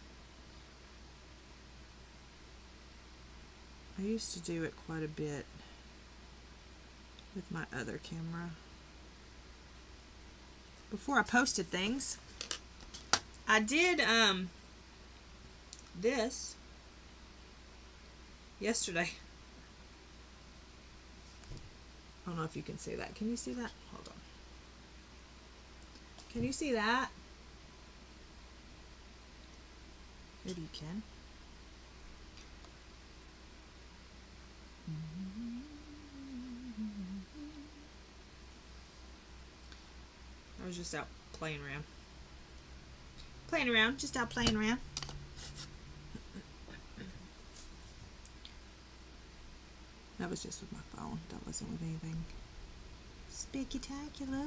Speaker 1: I used to do it quite a bit with my other camera. Before I posted things, I did this yesterday. I don't know if you can see that. Can you see that? Hold on. Can you see that? Maybe you can. I was just out playing around. Just out playing around. That was just with my phone. That wasn't with anything spectacular.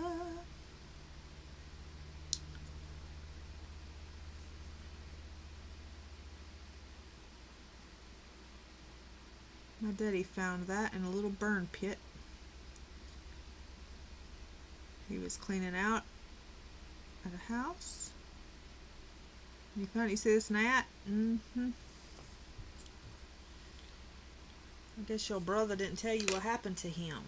Speaker 1: My daddy found that in a little burn pit. He was cleaning out at a house. You found, you see this gnat? I guess your brother didn't tell you what happened to him.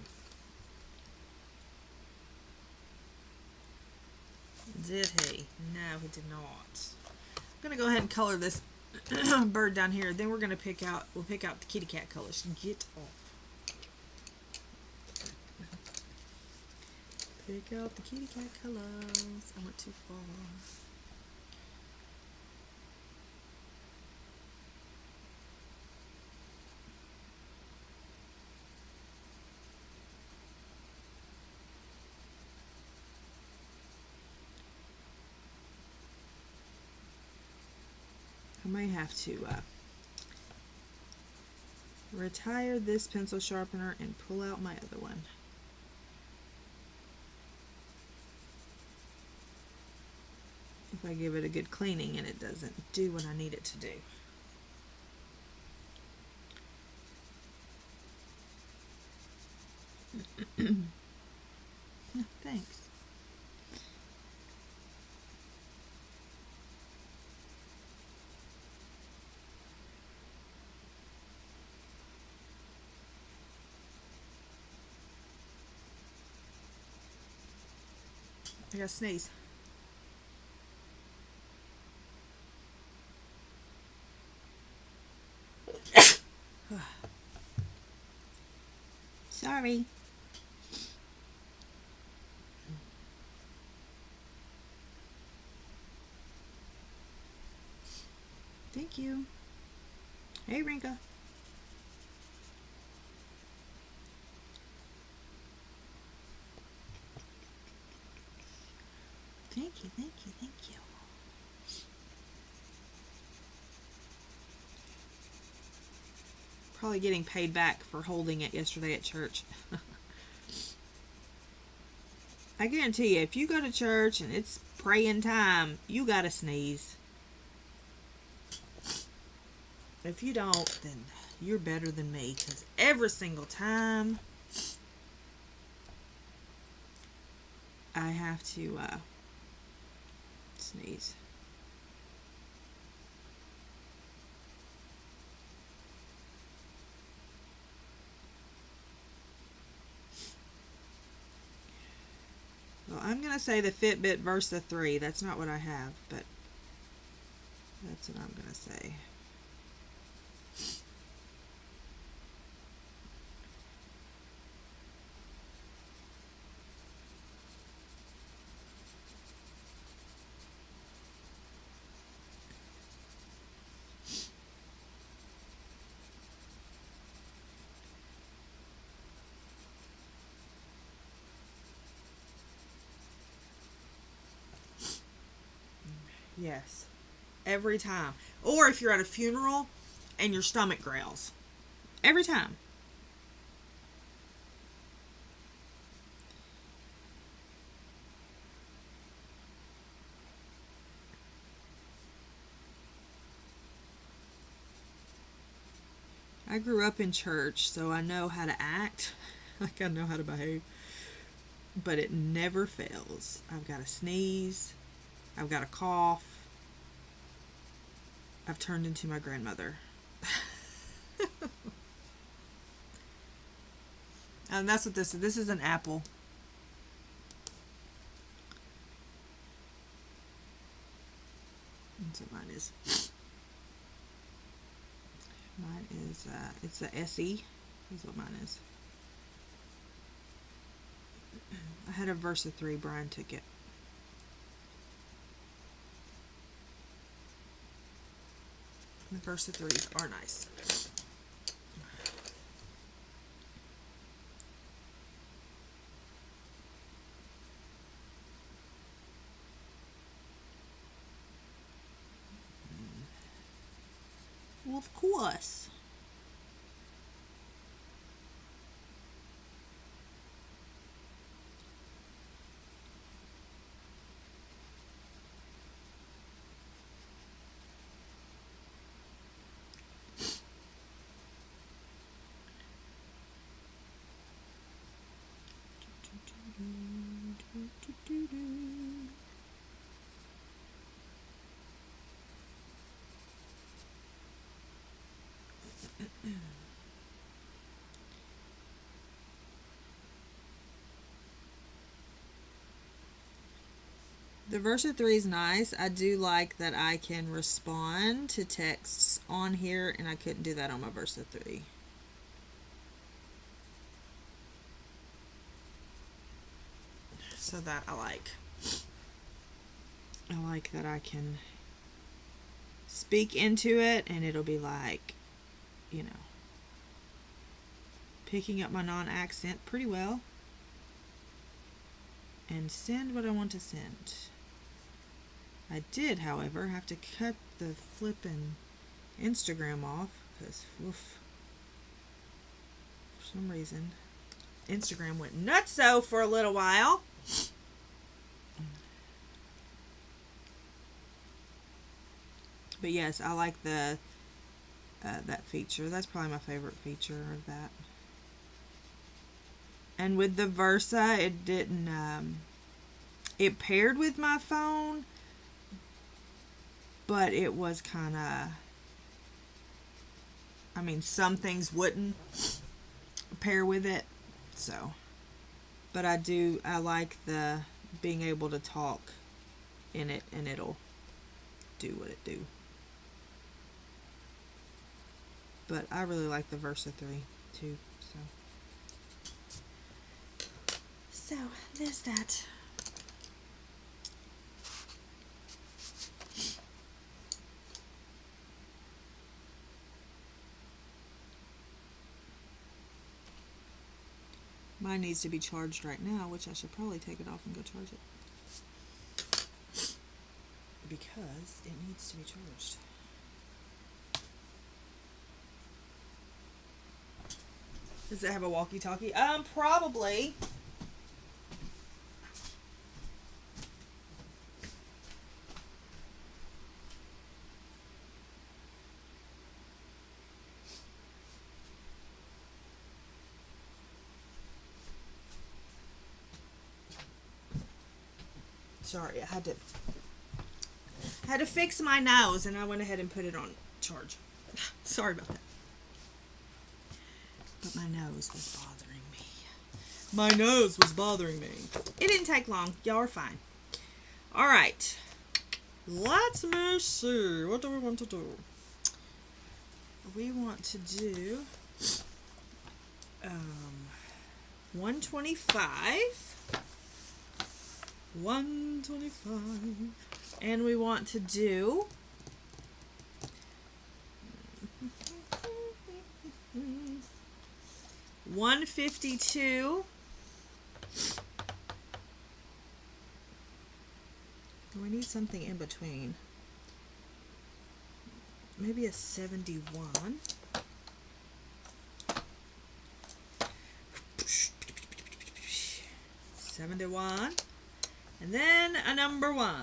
Speaker 1: Did he? No, he did not. I'm gonna go ahead and color this bird down here. Then we'll pick out the kitty cat colors. Get off. Pick out the kitty cat colors. I went too far. I may have to retire this pencil sharpener and pull out my other one. If I give it a good cleaning and it doesn't do what I need it to do. Oh, thanks. I gotta sneeze. Sorry. Thank you. Hey, Rinka. Thank you, thank you, thank you. Probably getting paid back for holding it yesterday at church. I guarantee you, if you go to church and it's praying time, you gotta sneeze. If you don't, then you're better than me, because every single time I have to sneeze. Well, I'm going to say the Fitbit Versa 3. That's not what I have, but that's what I'm going to say. Yes. Every time. Or if you're at a funeral and your stomach growls. Every time. I grew up in church, so I know how to act. Like, I know how to behave. But it never fails. I've got a sneeze. I've got a cough. I've turned into my grandmother. And that's what this is. This is an apple. That's what mine is. Mine is, it's a SE. Is what mine is. I had a Versa 3. Brian took it. The Versa 3s are nice. Well, of course. The Versa 3 is nice. I do like that I can respond to texts on here, and I couldn't do that on my Versa 3. So that I like. I like that I can speak into it, and it'll be like, you know, picking up my non-accent pretty well. And send what I want to send. I did, however, have to cut the flippin' Instagram off because, for some reason, Instagram went nutso for a little while. But yes, I like the that feature. That's probably my favorite feature of that. And with the Versa, it didn't, it paired with my phone, but it was kind of, I mean, some things wouldn't pair with it, so. But I like the being able to talk in it, and it'll do what it do. But I really like the Versa 3 too, so. So, there's that. Mine needs to be charged right now, which I should probably take it off and go charge it. Because it needs to be charged. Does it have a walkie-talkie? Probably. Sorry, I had to fix my nose, and I went ahead and put it on charge. Sorry about that. But my nose was bothering me. My nose was bothering me. It didn't take long. Y'all are fine. All right. Let's see. What do we want to do? We want to do 125. 125. And we want to do 152. We need something in between. Maybe a 71. And then a number 1.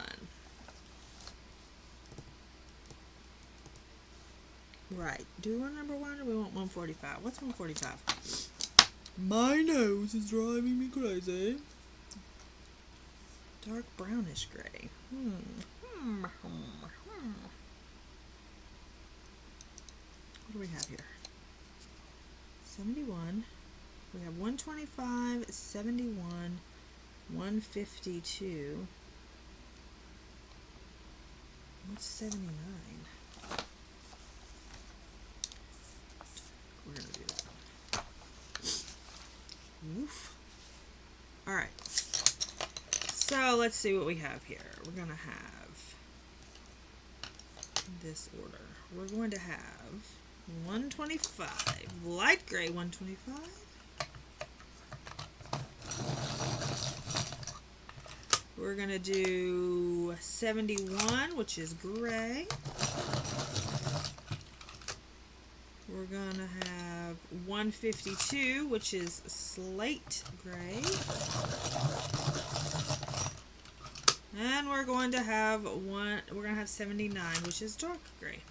Speaker 1: Right. Do we want number 1 or we want 145? What's 145? My nose is driving me crazy. Dark brownish gray. What do we have here? 71. We have 125, 71, 152. What's 79? We're going to do that. Oof. Alright. So let's see what we have here. We're going to have this order. We're going to have 125, light gray 125. We're going to do 71, which is gray. We're going to have 152, which is slate gray. And we're going to have 79, which is dark gray.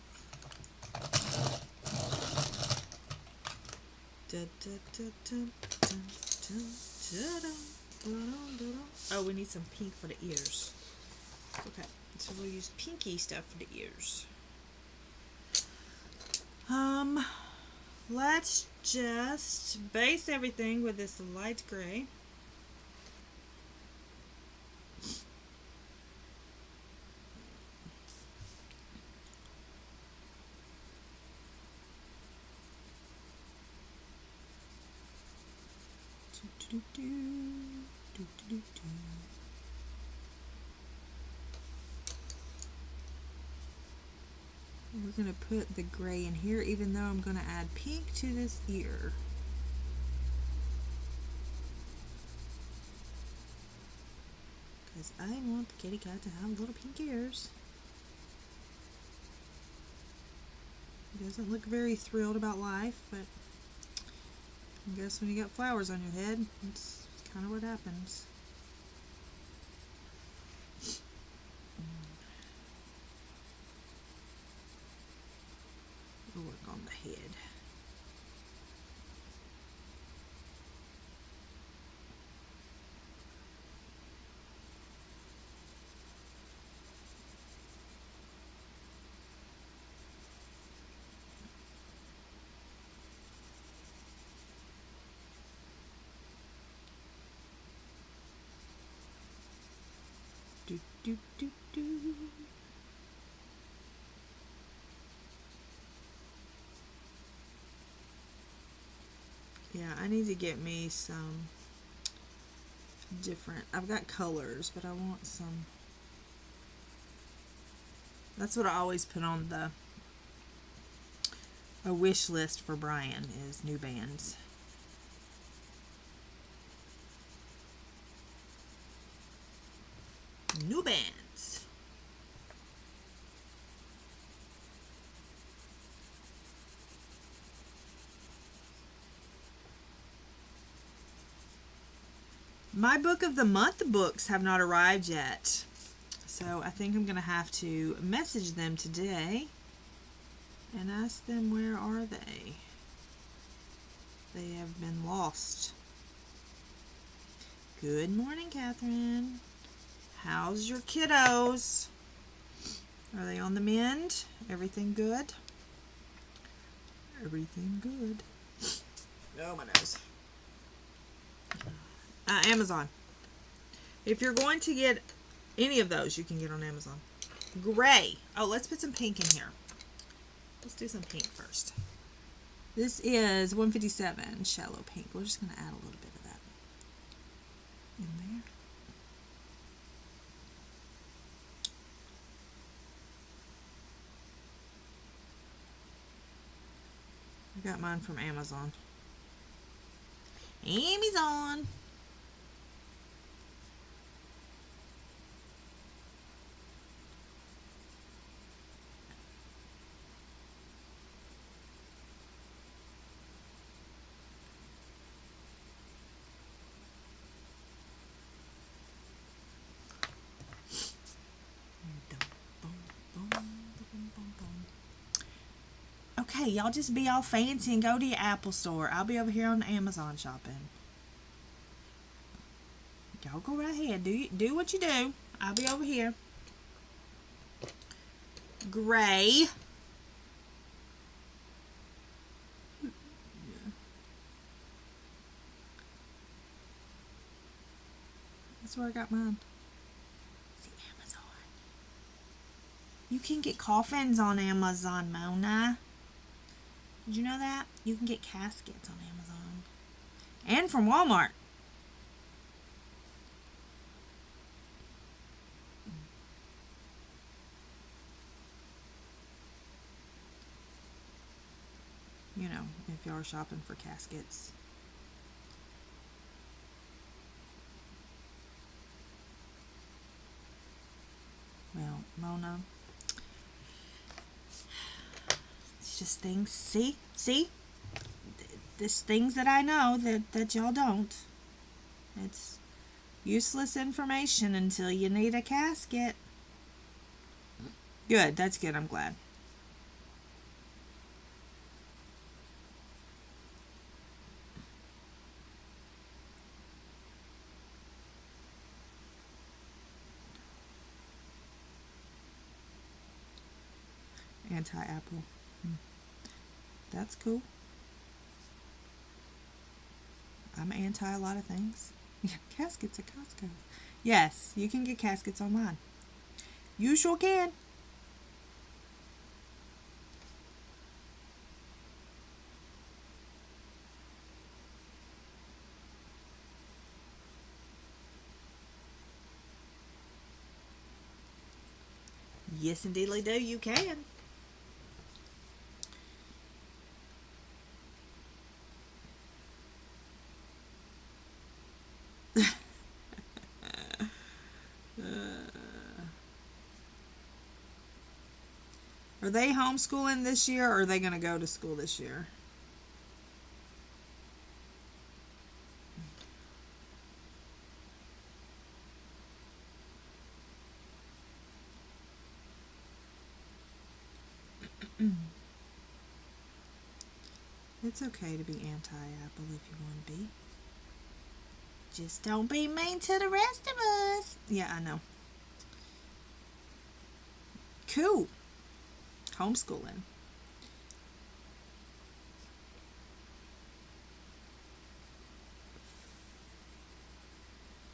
Speaker 1: Oh, we need some pink for the ears. Okay, so we'll use pinky stuff for the ears. Let's just base everything with this light gray. We're going to put the gray in here, even though I'm going to add pink to this ear. Because I want the kitty cat to have little pink ears. He doesn't look very thrilled about life, but I guess when you got flowers on your head, it's kind of what happens. We'll work on the head. Do, do, do, do. Yeah, I need to get me some different. I've got colors, but I want some. That's what I always put on a wish list for Brian is new bands. New bands. My book of the month books have not arrived yet, so I think I'm going to have to message them today and ask them where are they. They have been lost. Good morning, Catherine. How's your kiddos? Are they on the mend? Everything good? Everything good. Oh, my nose. Amazon. If you're going to get any of those, you can get on Amazon. Gray. Oh, let's put some pink in here. Let's do some pink first. This is 157 shallow pink. We're just going to add a little bit of that in there. I got mine from Amazon. Amazon. Okay, y'all just be all fancy and go to your Apple store. I'll be over here on Amazon shopping. Y'all go right ahead. Do what you do. I'll be over here. Gray. That's where I got mine. See, Amazon. You can get coffins on Amazon, Mona. Did you know that? You can get caskets on Amazon. And from Walmart. You know, if y'all are shopping for caskets. Well, Mona. It's just things. See? There's things that I know that y'all don't. It's useless information until you need a casket. Good. That's good. I'm glad. Anti-apple. That's cool. I'm anti a lot of things. Yeah, caskets at Costco. Yes, you can get caskets online. You sure can. Yes, indeedly do. You can. Are they homeschooling this year, or are they going to go to school this year? It's okay to be anti-apple if you want to be. Just don't be mean to the rest of us. Yeah, I know. Cool. Homeschooling.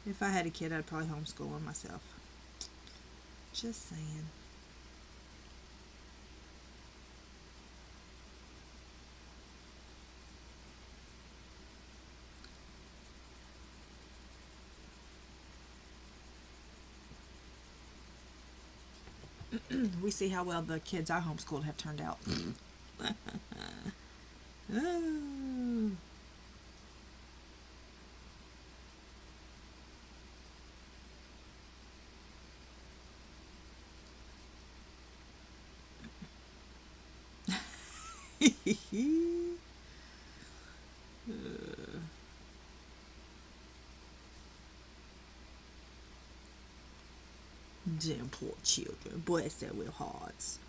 Speaker 1: If I had a kid, I'd probably homeschool him myself. Just saying. We see how well the kids I homeschooled have turned out. Oh. Damn poor children. Bless their little hearts.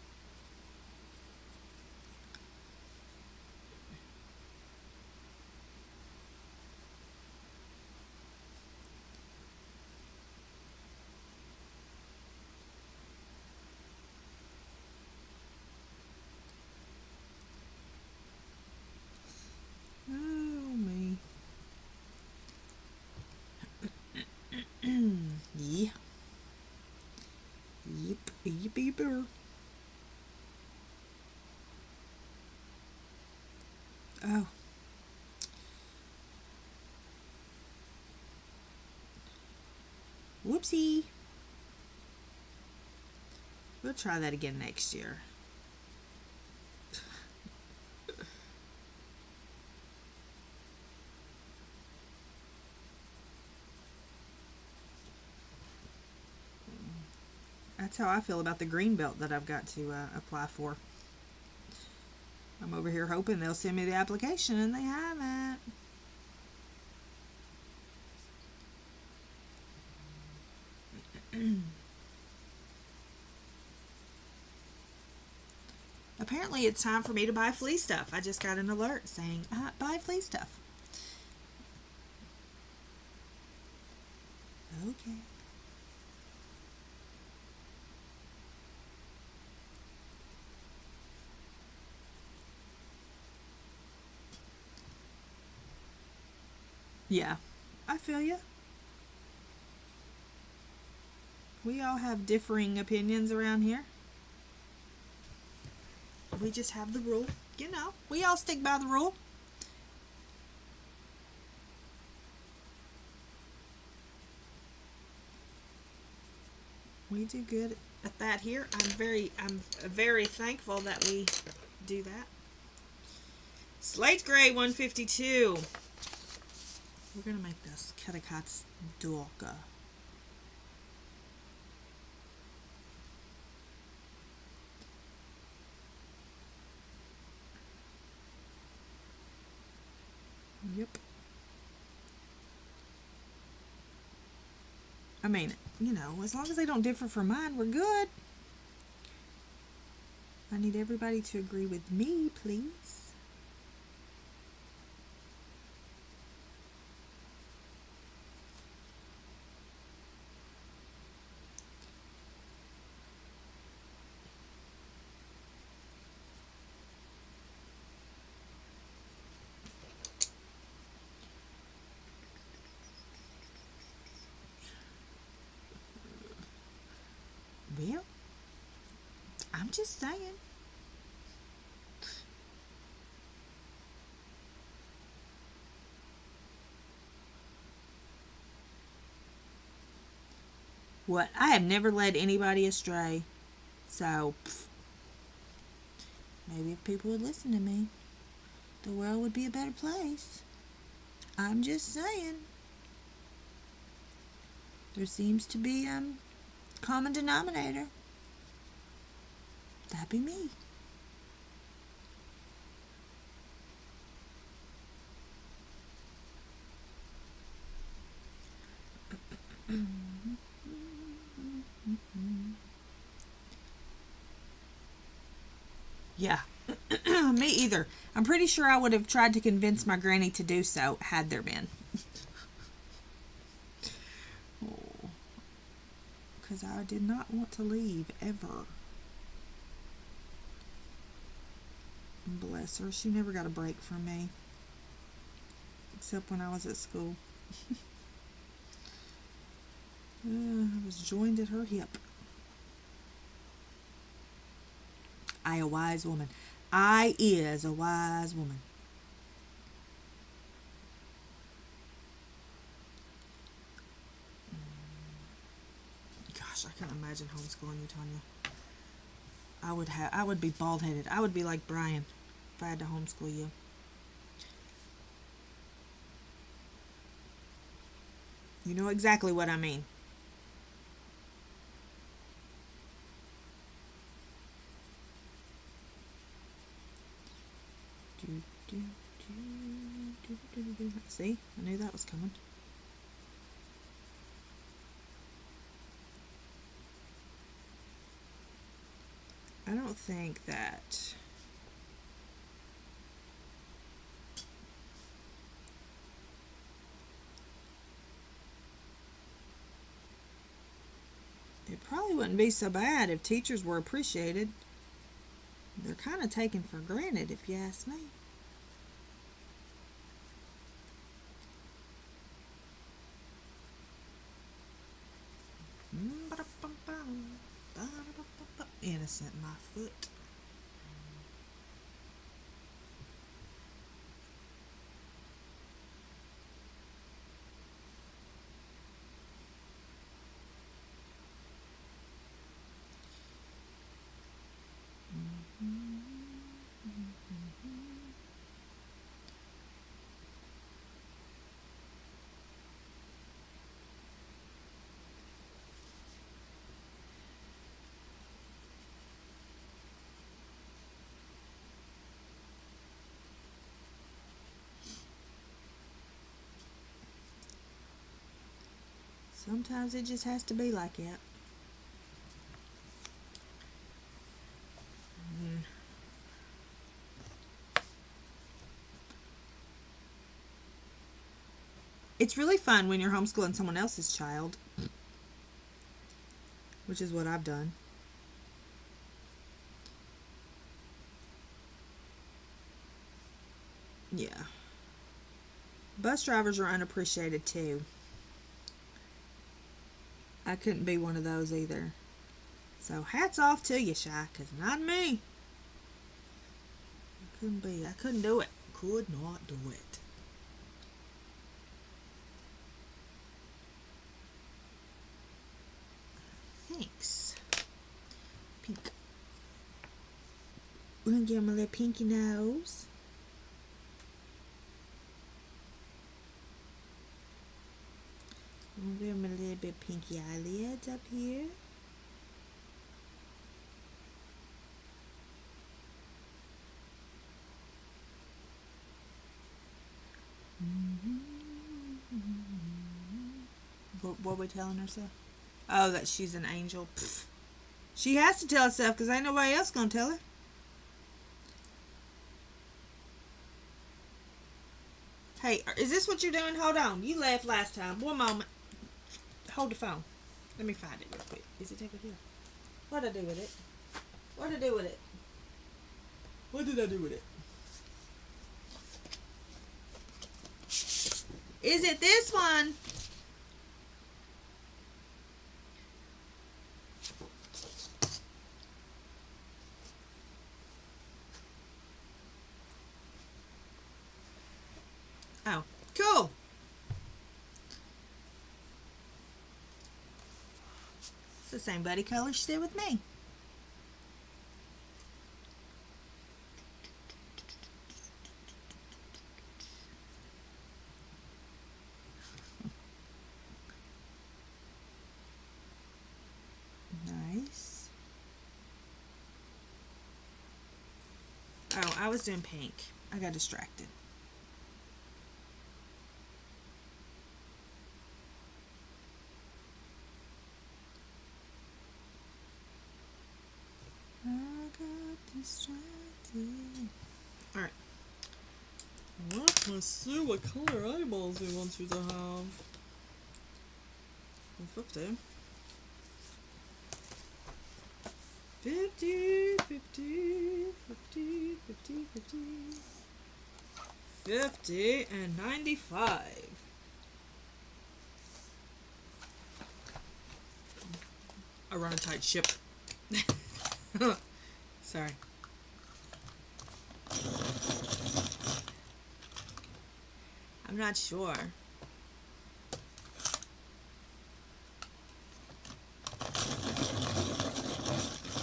Speaker 1: Whoopsie. We'll try that again next year. That's how I feel about the green belt that I've got to apply for. I'm over here hoping they'll send me the application, and they haven't. Apparently it's time for me to buy flea stuff. I just got an alert saying, buy flea stuff. Okay. Yeah, I feel you. We all have differing opinions around here. We just have the rule. You know, we all stick by the rule. We do good at that here. I'm very thankful that we do that. Slate Gray 152. We're going to make this Cardstock. Yep. I mean, you know, as long as they don't differ from mine, we're good. I need everybody to agree with me, please. Well, I'm just saying. What? I have never led anybody astray. So, maybe if people would listen to me, the world would be a better place. I'm just saying. There seems to be common denominator. That'd be me. Yeah. Me either. I'm pretty sure I would have tried to convince my granny to do so had there been. Because I did not want to leave ever. Bless her. She never got a break from me. Except when I was at school. I was joined at her hip. I a wise woman. I is a wise woman. Gosh, I can't imagine homeschooling you, Tanya. I would be bald-headed. I would be like Brian if I had to homeschool you. You know exactly what I mean. See? I knew that was coming. I don't think that it probably wouldn't be so bad if teachers were appreciated. They're kind of taken for granted, if you ask me. Innocent, my foot. Sometimes it just has to be like that. It's really fun when you're homeschooling someone else's child, which is what I've done. Yeah. Bus drivers are unappreciated too. I couldn't be one of those either. So hats off to you, Shy, because not me. I couldn't be. I couldn't do it. Could not do it. Thanks. Pink. We're going to give him a little pinky nose. We'll give him a little bit pinky eyelids up here. What are we telling herself? Oh, that she's an angel. Pfft. She has to tell herself because ain't nobody else going to tell her. Hey, is this what you're doing? Hold on. You left last time. One moment. Hold the phone. Let me find it real quick. Is it over here? What did I do with it? What did I do with it? What did I do with it? Is it this one? Oh, cool. It's the same buddy color she did with me. Nice. Oh, I was doing pink. I got distracted. Alright. Let's see what color eyeballs we want you to have. 50. 50, 50, 50, 50, 50. 50 and 95. I run a tight ship. Sorry. I'm not sure.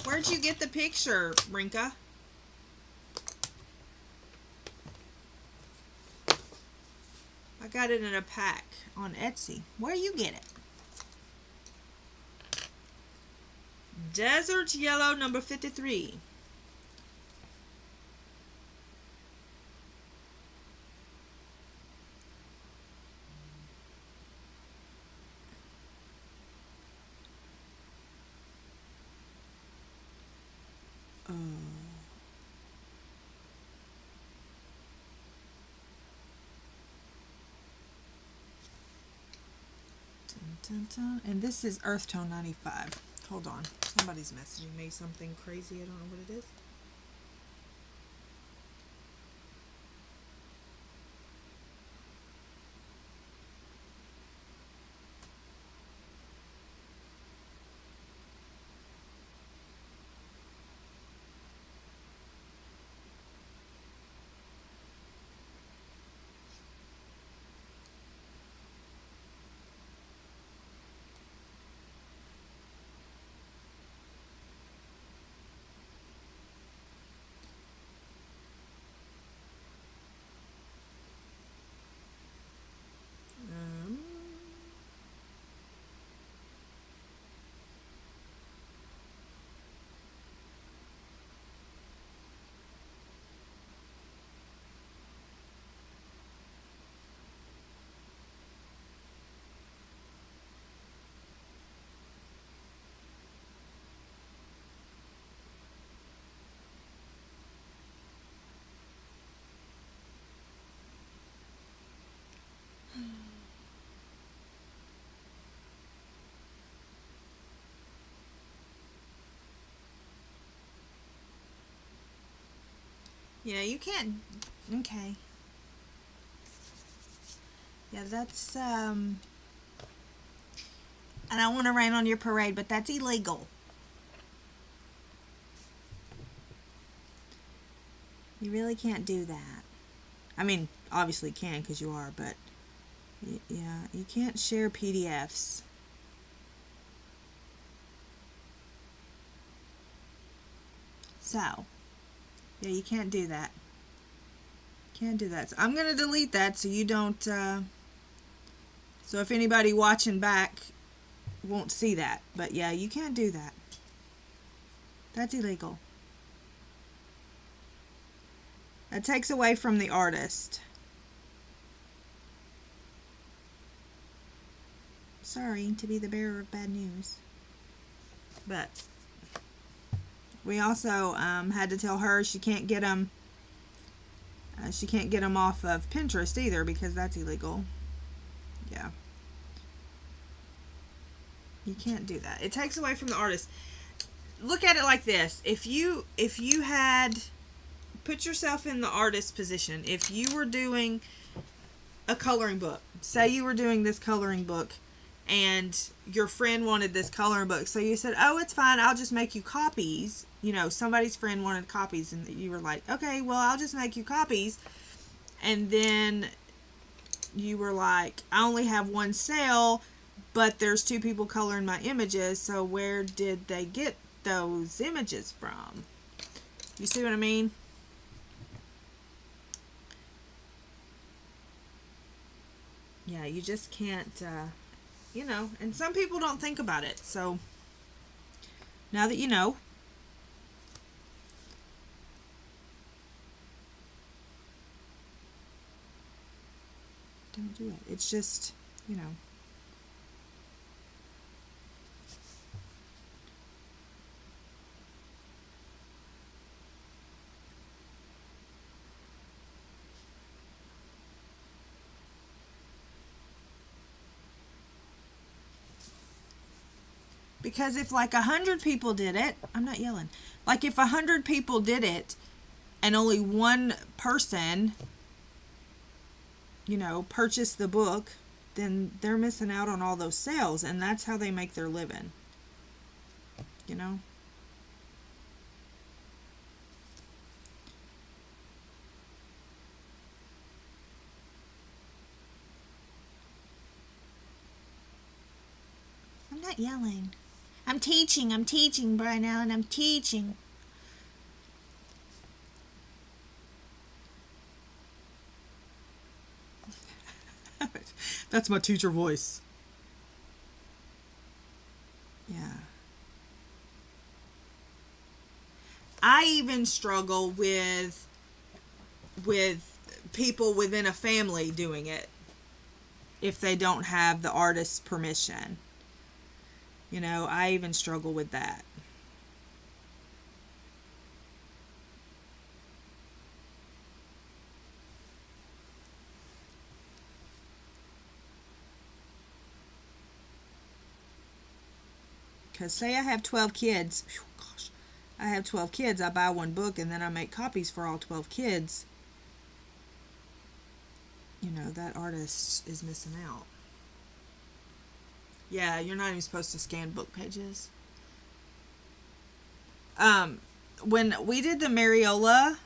Speaker 1: Where'd you get the picture, Rinka? I got it in a pack on Etsy. Where you get it? Desert Yellow number 53. And this is Earth Tone 95. Hold on. Somebody's messaging me something crazy. I don't know what it is. Yeah, you can't. Okay. Yeah, that's I don't want to rain on your parade, but that's illegal. You really can't do that. I mean, obviously you can because you are, but yeah, you can't share PDFs. So, yeah, you can't do that. Can't do that. So I'm going to delete that so you don't, so if anybody watching back won't see that. But yeah, you can't do that. That's illegal. That takes away from the artist. Sorry to be the bearer of bad news. But we also had to tell her she can't get them. She can't get them off of Pinterest either because that's illegal. Yeah. You can't do that. It takes away from the artist. Look at it like this. If you had put yourself in the artist position, if you were doing a coloring book, say you were doing this coloring book and your friend wanted this coloring book, so you said, oh, it's fine, I'll just make you copies. You know, somebody's friend wanted copies and you were like, okay, well, I'll just make you copies. And then you were like, I only have one sale, but there's 2 people coloring my images, so where did they get those images from? You see what I mean? Yeah, you just can't, you know, and some people don't think about it, so now that you know. Don't do it. It's just, you know. Because if like 100 people did it, I'm not yelling. Like if 100 people did it and only one person, you know, purchased the book, then they're missing out on all those sales, and that's how they make their living. You know? I'm not yelling. I'm teaching, Brian Allen, I'm teaching. That's my teacher voice. Yeah. I even struggle with people within a family doing it if they don't have the artist's permission. You know, I even struggle with that. Because say I have 12 kids. Whew, gosh. I have 12 kids. I buy one book and then I make copies for all 12 kids. You know, that artist is missing out. Yeah, you're not even supposed to scan book pages. When we did the Mariola,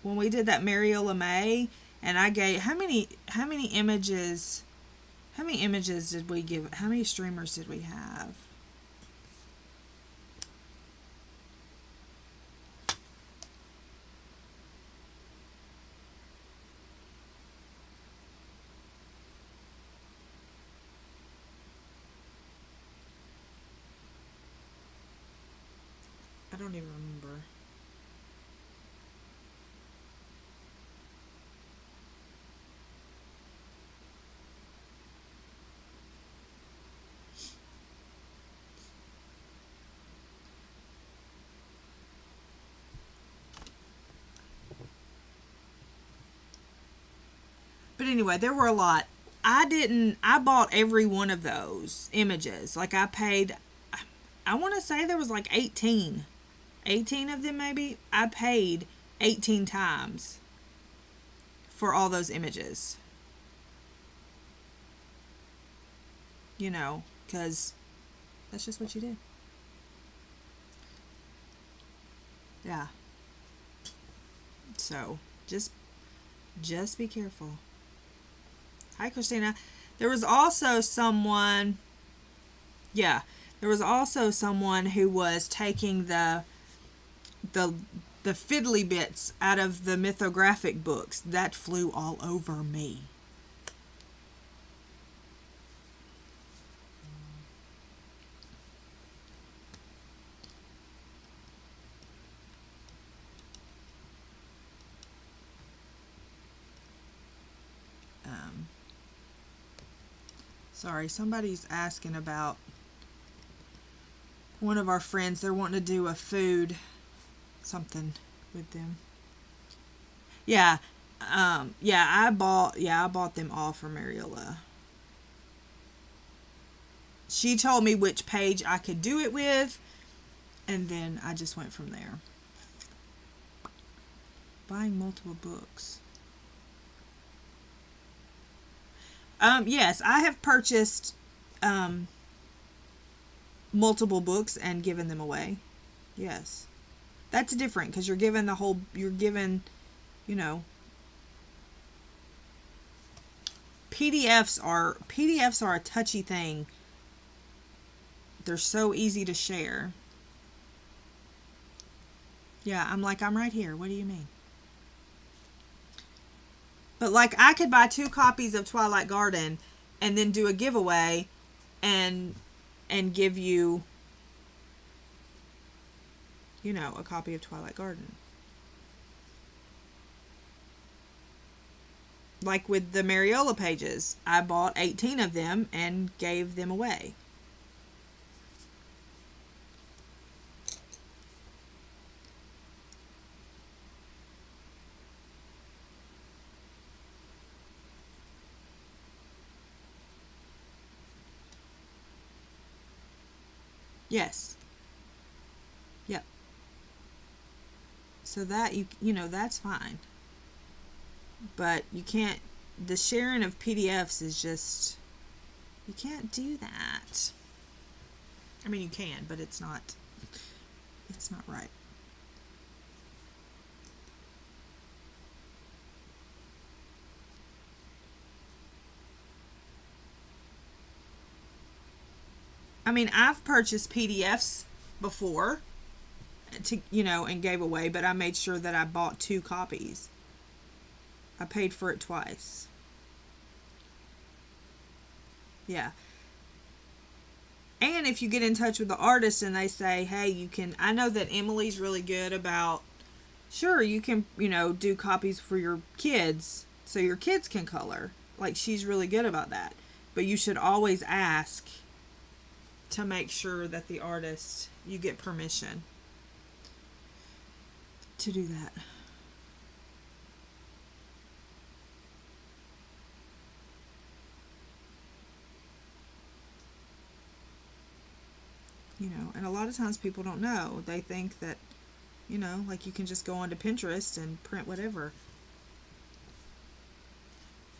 Speaker 1: when we did that Mariola May, and I gave how many images did we give? How many streamers did we have? I don't even remember. But anyway, there were a lot. I bought every one of those images. Like I paid, I want to say there was like 18 of them maybe. I paid 18 times for all those images. You know, because that's just what you do. Yeah. So, just be careful. Hi, Christina. There was also someone, yeah, there was also someone who was taking the fiddly bits out of the mythographic books. That flew all over me. Sorry, somebody's asking about one of our friends. They're wanting to do a food something with them. Yeah, I bought them all for Mariola. She told me which page I could do it with, and then I just went from there. Buying multiple books. Yes, I have purchased multiple books and given them away. Yes. That's different because you're given, you know, PDFs are a touchy thing. They're so easy to share. Yeah, I'm right here. What do you mean? But like I could buy 2 copies of Twilight Garden and then do a giveaway and give you, you know, a copy of Twilight Garden. Like with the Mariola pages, I bought 18 of them and gave them away. Yes. Yep. So that you know, that's fine. But you can't, the sharing of PDFs is just, you can't do that. I mean, you can, but it's not right. I mean, I've purchased PDFs before to, you know, and gave away, but I made sure that I bought 2 copies. I paid for it twice. Yeah. And if you get in touch with the artist and they say, hey, you can, I know that Emily's really good about, sure, you can, you know, do copies for your kids so your kids can color. Like, she's really good about that. But you should always ask to make sure that the artist, you get permission to do that. You know, and a lot of times people don't know. They think that, you know, like you can just go onto Pinterest and print whatever.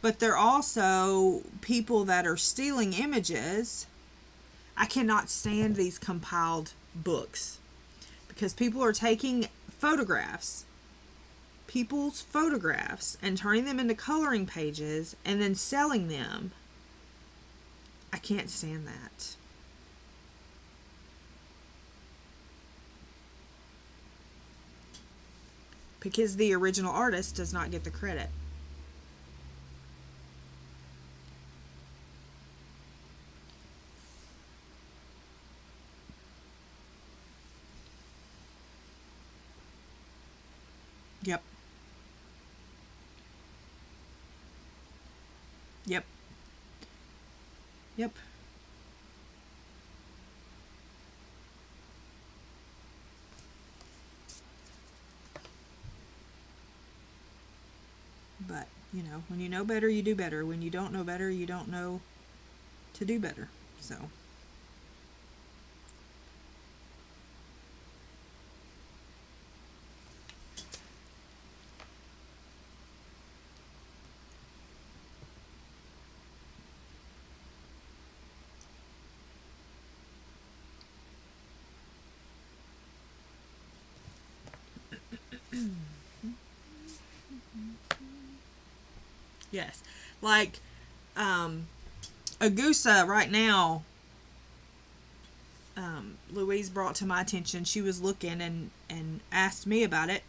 Speaker 1: But there are also people that are stealing images. I cannot stand these compiled books because people are taking people's photographs and turning them into coloring pages and then selling them. I can't stand that. Because the original artist does not get the credit. Yep. Yep. Yep. But But, you know, when you know better, you do better. When you don't know better, you don't know to do better. So. Yes, like Agusa right now, Louise brought to my attention. She was looking and asked me about it,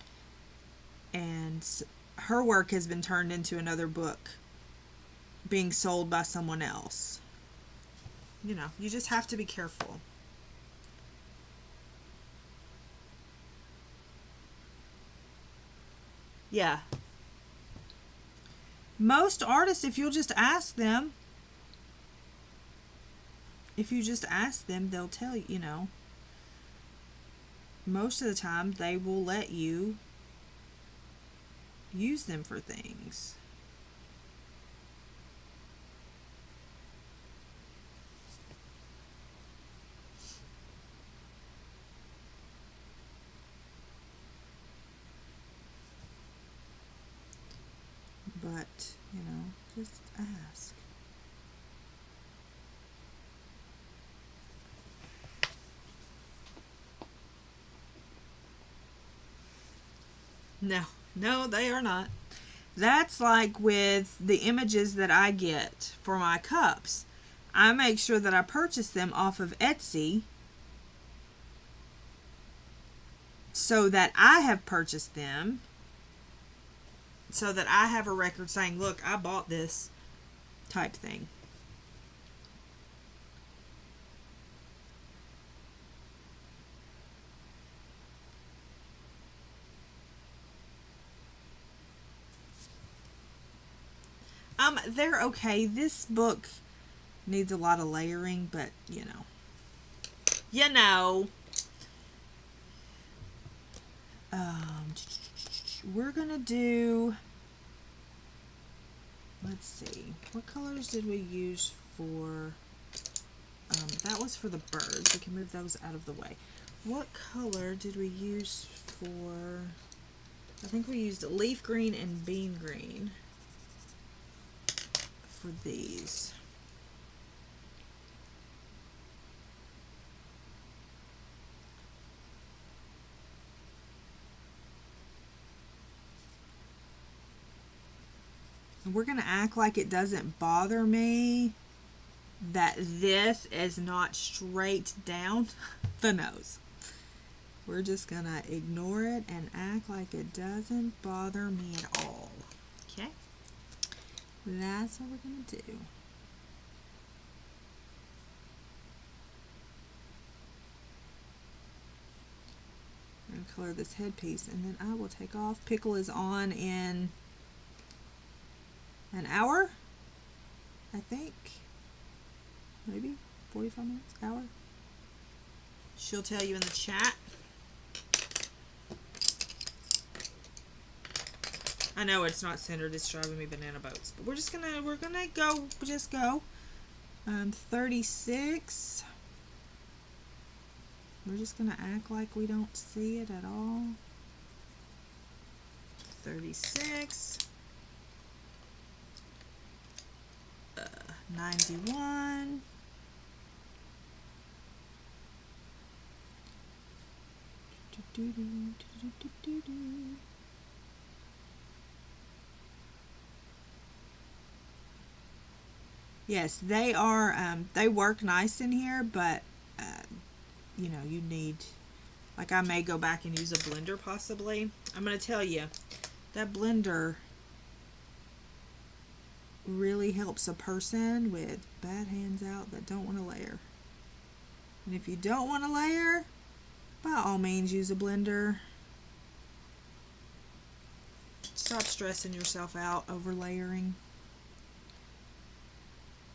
Speaker 1: and her work has been turned into another book being sold by someone else. You know, you just have to be careful. Yeah. Most artists, if you'll just ask them, they'll tell you, you know. Most of the time, they will let you use them for things. But, you know, just ask. No, they are not. That's like with the images that I get for my cups. I make sure that I purchase them off of Etsy so that I have purchased them, so that I have a record saying, look, I bought this type thing. They're okay. This book needs a lot of layering, but you know. We're gonna do, let's see, what colors did we use for, that was for the birds. We can move those out of the way. What color did we use for, I think we used leaf green and bean green for these. And we're going to act like it doesn't bother me that this is not straight down the nose. We're just going to ignore it and act like it doesn't bother me at all. Okay? That's what we're going to do. I'm going to color this headpiece, and then I will take off. Pickle is on in an hour, I think. Maybe 45 minutes, hour. She'll tell you in the chat. I know it's not centered, it's driving me banana boats. But we're gonna go 36. We're just gonna act like we don't see it at all. 36. 91. Yes, they are, they work nice in here, but, you know, you need, like, I may go back and use a blender possibly. I'm going to tell you, that blender really helps a person with bad hands out that don't want to layer. And if you don't want to layer, by all means use a blender. Stop stressing yourself out over layering.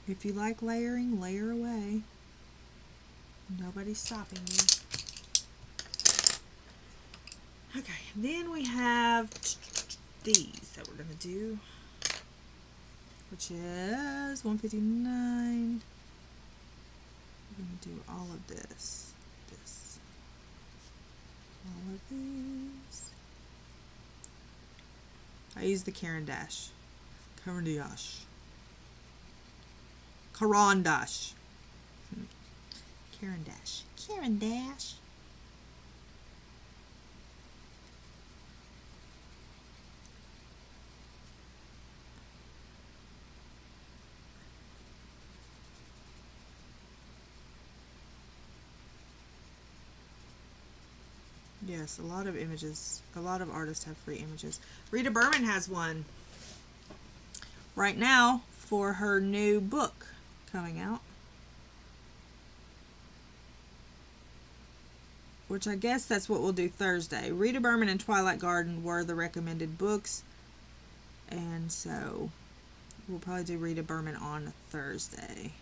Speaker 1: If you like layering, layer away. Nobody's stopping you. Okay, then we have these that we're going to do. which is 159. We're going to do all of this, all of these. I use the Caran d'Ache. Caran d'Ache. Caran d'Ache. Caran d'Ache. Caran d'Ache. Yes, a lot of images. A lot of artists have free images. Rita Berman has one right now for her new book coming out, which I guess that's what we'll do Thursday. Rita Berman and Twilight Garden were the recommended books, and so we'll probably do Rita Berman on Thursday.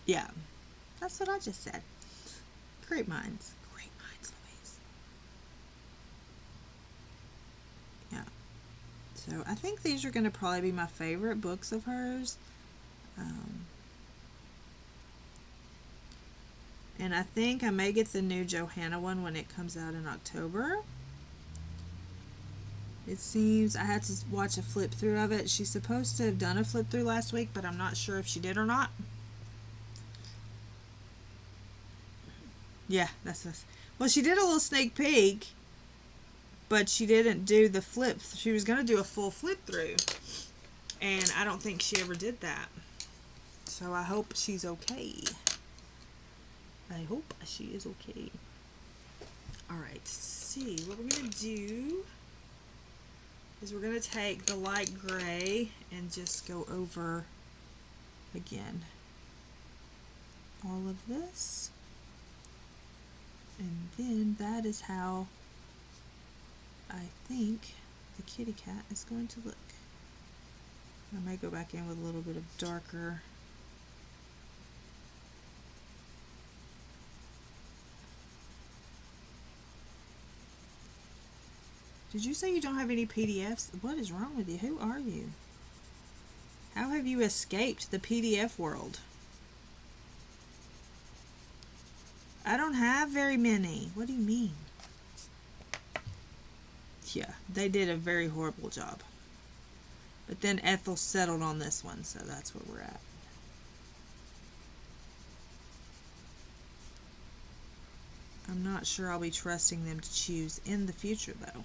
Speaker 1: Yeah, that's what I just said. Great minds. Great minds, Louise. Yeah. So I think these are going to probably be my favorite books of hers. And I think I may get the new Johanna one when it comes out in October. It seems I had to watch a flip through of it. She's supposed to have done a flip through last week, but I'm not sure if she did or not. Yeah, that's us. Well, she did a little sneak peek, but she didn't do the flip. She was going to do a full flip through, and I don't think she ever did that. So I hope she's okay. I hope she is okay. All right, let's see. What we're going to do is we're going to take the light gray and just go over again all of this. And then that is how I think the kitty cat is going to look. I might go back in with a little bit of darker. Did you say you don't have any PDFs? What is wrong with you? Who are you? How have you escaped the PDF world? I don't have very many. What do you mean? Yeah, they did a very horrible job. But then Ethel settled on this one, so that's where we're at. I'm not sure I'll be trusting them to choose in the future, though.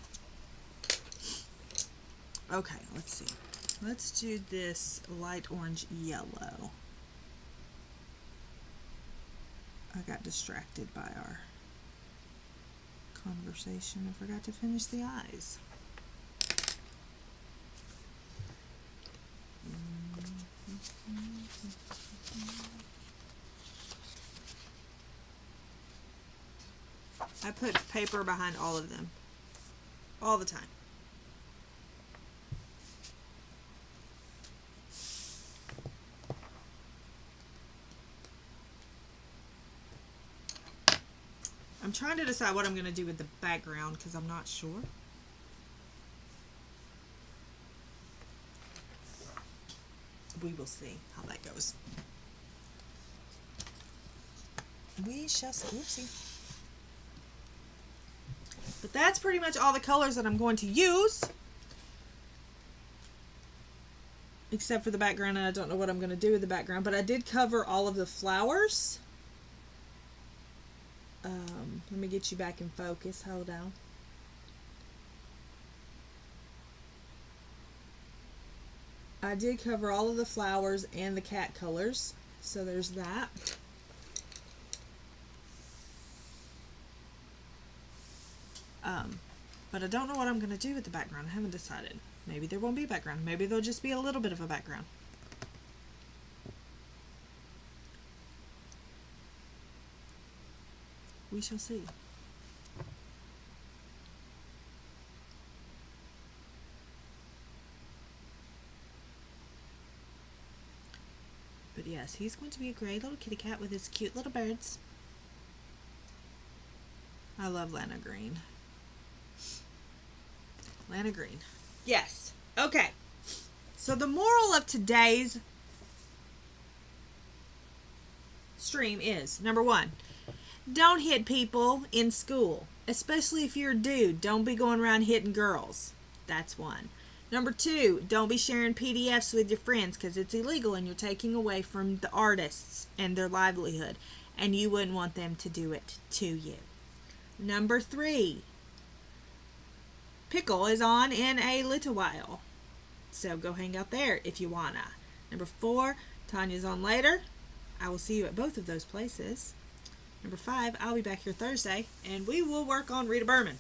Speaker 1: Okay, let's see. Let's do this light orange yellow. I got distracted by our conversation. I forgot to finish the eyes. I put paper behind all of them. All the time. I'm trying to decide what I'm going to do with the background because I'm not sure. We will see how that goes. We shall see. Oopsie. But that's pretty much all the colors that I'm going to use. Except for the background, and I don't know what I'm going to do with the background. But I did cover all of the flowers. Let me get you back in focus. Hold on. I did cover all of the flowers and the cat colors. So there's that. But I don't know what I'm going to do with the background. I haven't decided. Maybe there won't be a background. Maybe there'll just be a little bit of a background. We shall see. But yes, he's going to be a great little kitty cat with his cute little birds. I love Lana Green. Lana Green. Yes. Okay. So the moral of today's stream is, number 1, don't hit people in school. Especially if you're a dude. Don't be going around hitting girls. That's 1. Number 2, don't be sharing PDFs with your friends because it's illegal and you're taking away from the artists and their livelihood. And you wouldn't want them to do it to you. Number 3, Pickle is on in a little while. So go hang out there if you wanna. Number 4, Tanya's on later. I will see you at both of those places. Number 5, I'll be back here Thursday, and we will work on Rita Berman.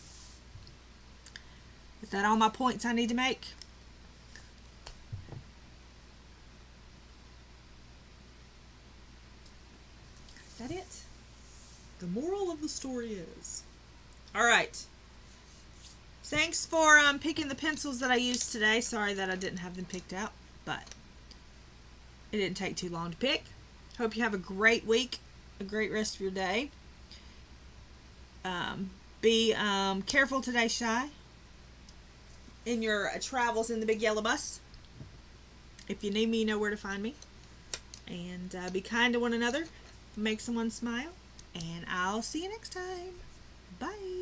Speaker 1: Is that all my points I need to make? Is that it? The moral of the story is... All right. Thanks for picking the pencils that I used today. Sorry that I didn't have them picked out, but it didn't take too long to pick. Hope you have a great week, a great rest of your day. Be careful today, Shy, in your travels in the big yellow bus. If you need me, you know where to find me. And be kind to one another. Make someone smile. And I'll see you next time. Bye.